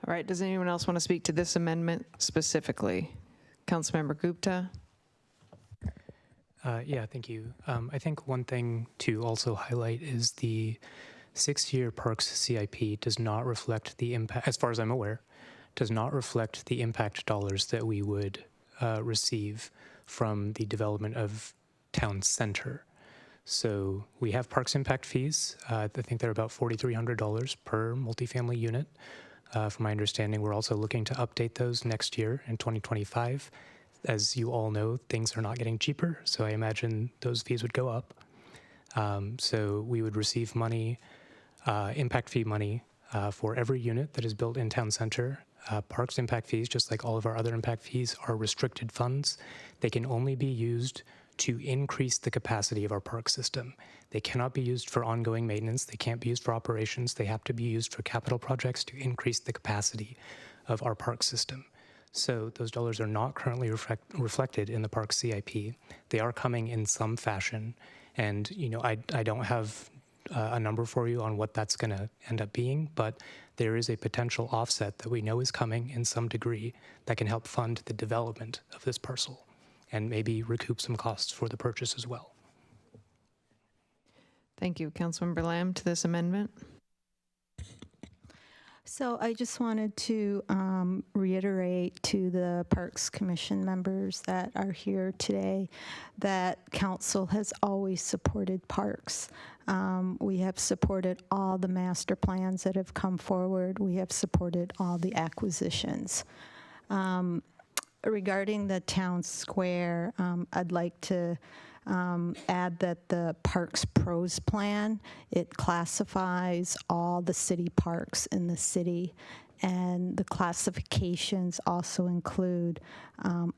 All right, does anyone else want to speak to this amendment specifically? Councilmember Gupta? Yeah, thank you. I think one thing to also highlight is the 6-year Parks CIP does not reflect the impact, as far as I'm aware, does not reflect the impact dollars that we would receive from the development of town center. So we have parks impact fees. I think they're about $4,300 per multifamily unit. From my understanding, we're also looking to update those next year in 2025. As you all know, things are not getting cheaper, so I imagine those fees would go up. So we would receive money, impact fee money, for every unit that is built in town center. Parks impact fees, just like all of our other impact fees, are restricted funds. They can only be used to increase the capacity of our park system. They cannot be used for ongoing maintenance. They can't be used for operations. They have to be used for capital projects to increase the capacity of our park system. So those dollars are not currently reflected in the park CIP. They are coming in some fashion. And, you know, I don't have a number for you on what that's going to end up being, but there is a potential offset that we know is coming in some degree that can help fund the development of this parcel and maybe recoup some costs for the purchase as well. Thank you. Councilmember Lamb to this amendment. So I just wanted to reiterate to the Parks Commission members that are here today that council has always supported parks. We have supported all the master plans that have come forward. We have supported all the acquisitions. Regarding the town square, I'd like to add that the Parks Pros plan, it classifies all the city parks in the city, and the classifications also include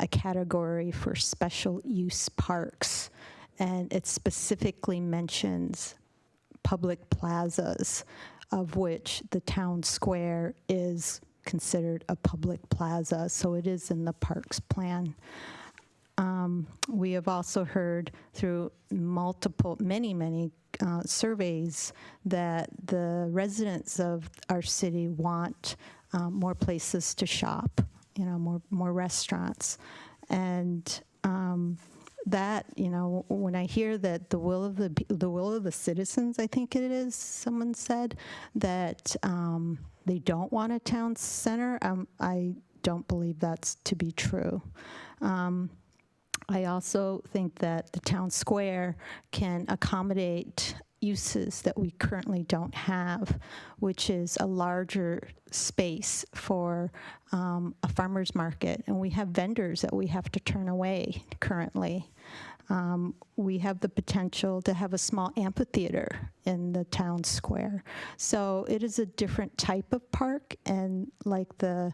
a category for special use parks, and it specifically mentions public plazas, of which the town square is considered a public plaza, so it is in the parks plan. We have also heard through many surveys that the residents of our city want more places to shop, you know, more restaurants. And that, you know, when I hear that the will of the citizens, I think it is, someone said, that they don't want a town center, I don't believe that's to be true. I also think that the town square can accommodate uses that we currently don't have, which is a larger space for a farmer's market. And we have vendors that we have to turn away currently. We have the potential to have a small amphitheater in the town square. So it is a different type of park, and like the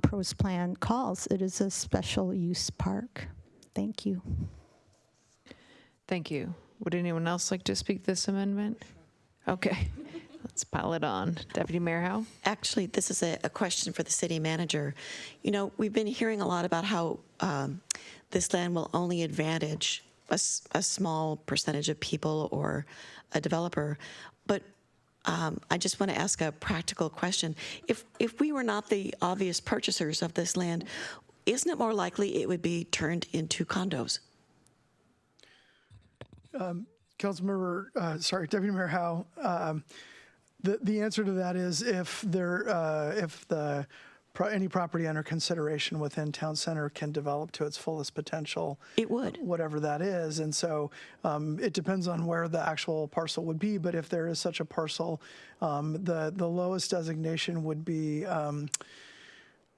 PROS plan calls, it is a special use park. Thank you. Thank you. Would anyone else like to speak to this amendment? Okay, let's pile it on. Deputy Mayor Howe? Actually, this is a question for the city manager. You know, we've been hearing a lot about how this land will only advantage a small percentage of people or a developer. But I just want to ask a practical question. If we were not the obvious purchasers of this land, isn't it more likely it would be turned into condos? Deputy Mayor Howe, the answer to that is if any property under consideration within town center can develop to its fullest potential, it would, whatever that is. And so it depends on where the actual parcel would be. But if there is such a parcel, the lowest designation would be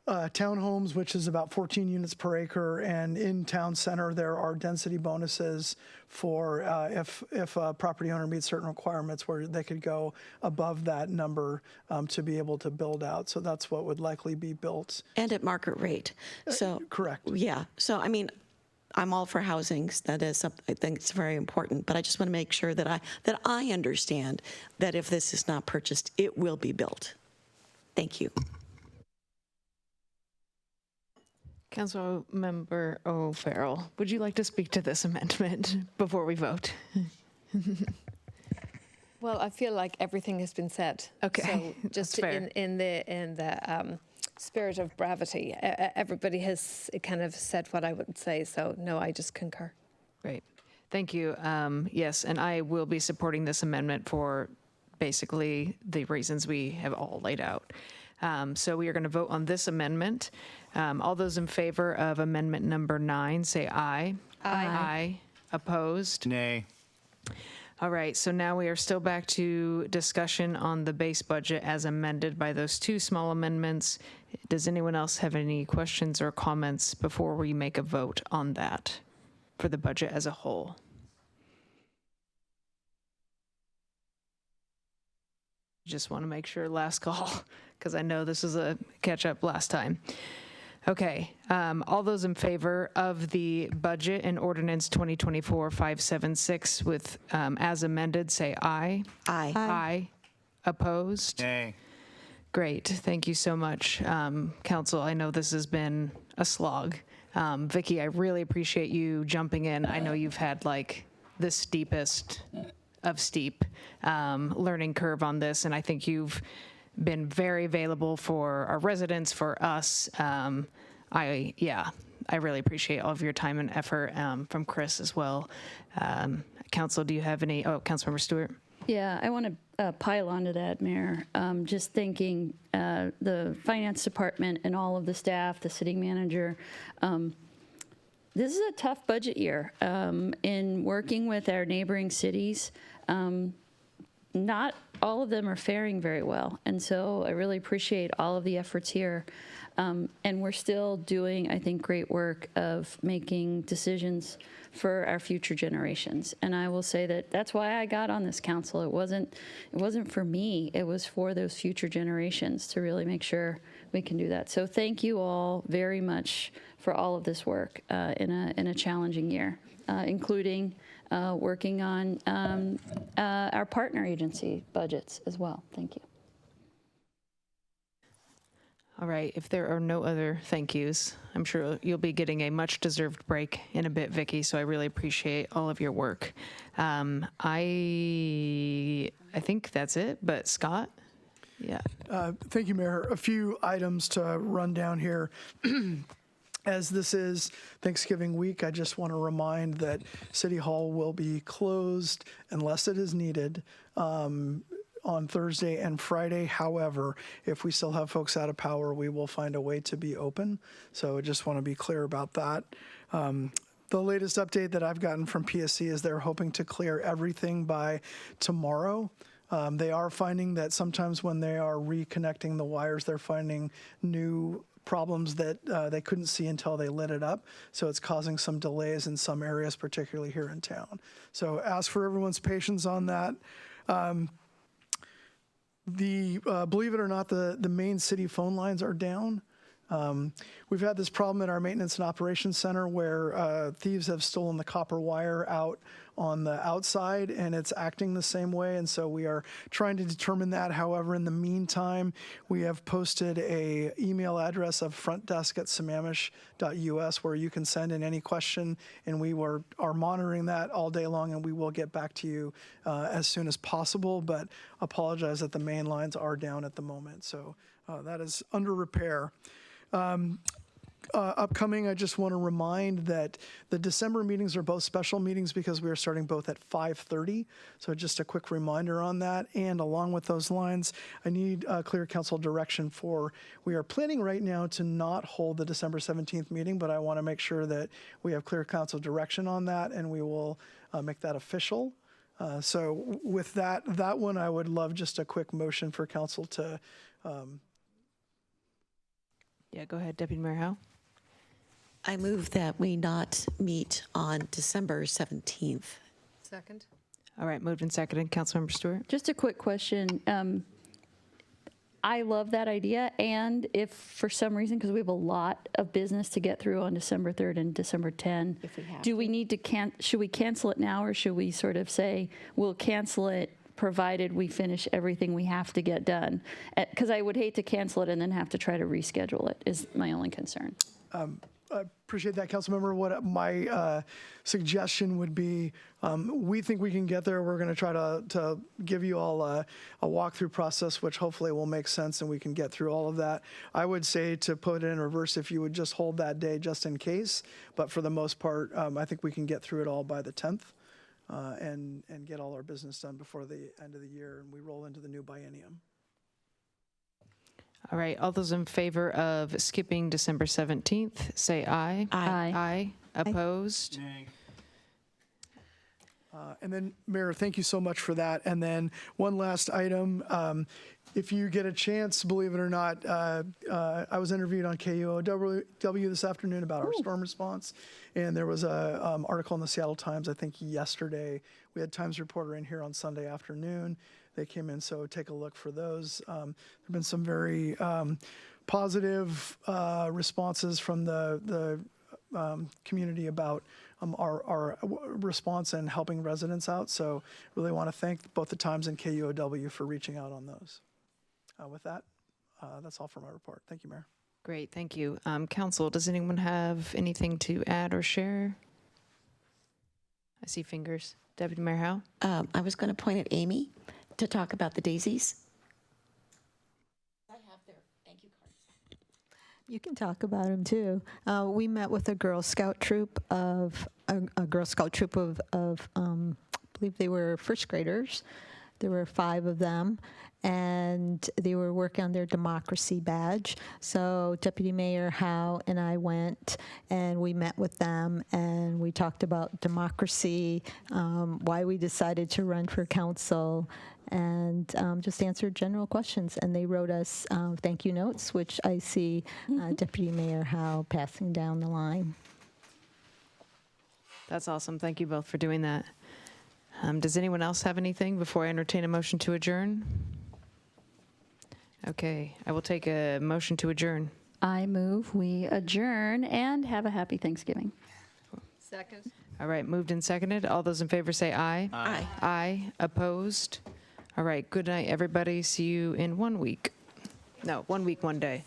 townhomes, which is about 14 units per acre, and in town center there are density bonuses for if a property owner meets certain requirements where they could go above that number to be able to build out. So that's what would likely be built. And at market rate. So correct. Yeah. So I mean, I'm all for housing. That is something I think it's very important. But I just want to make sure that I understand that if this is not purchased, it will be built. Thank you. Councilmember O'Farrell, would you like to speak to this amendment before we vote? Well, I feel like everything has been said. Okay, so just that's fair. in the spirit of brevity, everybody has kind of said what I would say. So no, I just concur. Great, thank you. Yes, and I will be supporting this amendment for basically the reasons we have all laid out. So we are going to vote on this amendment. All those in favor of amendment number 9, say aye. Aye. Opposed? Nay. All right, so now we are still back to discussion on the base budget as amended by those two small amendments. Does anyone else have any questions or comments before we make a vote on that for the budget as a whole? Just want to make sure, last call, because I know this is a catch up last time. Okay, all those in favor of the budget and ordinance 2024-576 with, as amended, say aye. Aye. Aye. Opposed? Nay. Great, thank you so much, Council. I know this has been a slog. Vicky, I really appreciate you jumping in. I know you've had like the steepest of steep learning curve on this, and I think you've been very available for our residents, for us. I really appreciate all of your time and effort from Chris as well. Council, do you have any? Oh, Councilmember Stewart. Yeah, I want to pile onto that, Mayor. Just thanking the finance department and all of the staff, the city manager. This is a tough budget year. In working with our neighboring cities, not all of them are faring very well. And so I really appreciate all of the efforts here. And we're still doing, I think, great work of making decisions for our future generations. And I will say that that's why I got on this council. It wasn't for me. It was for those future generations to really make sure we can do that. So thank you all very much for all of this work in a challenging year, including working on our partner agency budgets as well. Thank you. All right, if there are no other thank yous, I'm sure you'll be getting a much-deserved break in a bit, Vicky, so I really appreciate all of your work. I think that's it, but Scott? Yeah. Thank you, Mayor. A few items to run down here. As this is Thanksgiving week, I just want to remind that City Hall will be closed unless it is needed on Thursday and Friday. However, if we still have folks out of power, we will find a way to be open. So I just want to be clear about that. The latest update that I've gotten from PSC is they're hoping to clear everything by tomorrow. They are finding that sometimes when they are reconnecting the wires, they're finding new problems that they couldn't see until they lit it up. So it's causing some delays in some areas, particularly here in town. So ask for everyone's patience on that. Believe it or not, the main city phone lines are down. We've had this problem at our maintenance and operations center where thieves have stolen the copper wire out on the outside, and it's acting the same way. And so we are trying to determine that. However, in the meantime, we have posted a email address of frontdesk@sammamish.us where you can send in any question, and we are monitoring that all day long, and we will get back to you as soon as possible. But apologize that the main lines are down at the moment. So that is under repair. Upcoming, I just want to remind that the December meetings are both special meetings because we are starting both at 5:30. So just a quick reminder on that. And along with those lines, I need clear council direction for, we are planning right now to not hold the December 17th meeting, but I want to make sure that we have clear council direction on that, and we will make that official. So with that one, I would love just a quick motion for council to. Yeah, go ahead, Deputy Mayor Howe. I move that we not meet on December 17th. Second. All right, moved and seconded. Councilmember Stewart. Just a quick question. I love that idea, and if for some reason, because we have a lot of business to get through on December 3rd and December 10, do we need to should we cancel it now, or should we sort of say we'll cancel it provided we finish everything we have to get done? Because I would hate to cancel it and then have to try to reschedule it, is my only concern. I appreciate that, Councilmember. What my suggestion would be, we think we can get there. We're going to try to give you all a walkthrough process, which hopefully will make sense and we can get through all of that. I would say to put it in reverse if you would just hold that day just in case. But for the most part, I think we can get through it all by the 10th and get all our business done before the end of the year and we roll into the new biennium. All right, all those in favor of skipping December 17th, say aye. Aye. Aye. Opposed? Nay. And then, Mayor, thank you so much for that. And then one last item. If you get a chance, believe it or not, I was interviewed on KUOW this afternoon about our storm response. And there was an article in the Seattle Times, I think yesterday. We had Times reporter in here on Sunday afternoon. They came in, so take a look for those. There have been some very positive responses from the community about our response and helping residents out. So really want to thank both the Times and KUOW for reaching out on those. With that, that's all for my report. Thank you, Mayor. Great, thank you. Council, does anyone have anything to add or share? I see fingers. Deputy Mayor Howe? I was going to point at Amy to talk about the daisies. I have their thank you cards. You can talk about them too. We met with a Girl Scout troop of I believe they were first graders. There were 5 of them, and they were working on their democracy badge. So Deputy Mayor Howe and I went and we met with them and we talked about democracy, why we decided to run for council, and just answered general questions. And they wrote us thank you notes, which I see Deputy Mayor Howe passing down the line. That's awesome. Thank you both for doing that. Does anyone else have anything before I entertain a motion to adjourn? Okay, I will take a motion to adjourn. I move we adjourn and have a happy Thanksgiving. Second. All right, moved and seconded. All those in favor say aye. Aye. Aye. Opposed? All right, good night, everybody. See you in 1 week. No, 1 week, 1 day.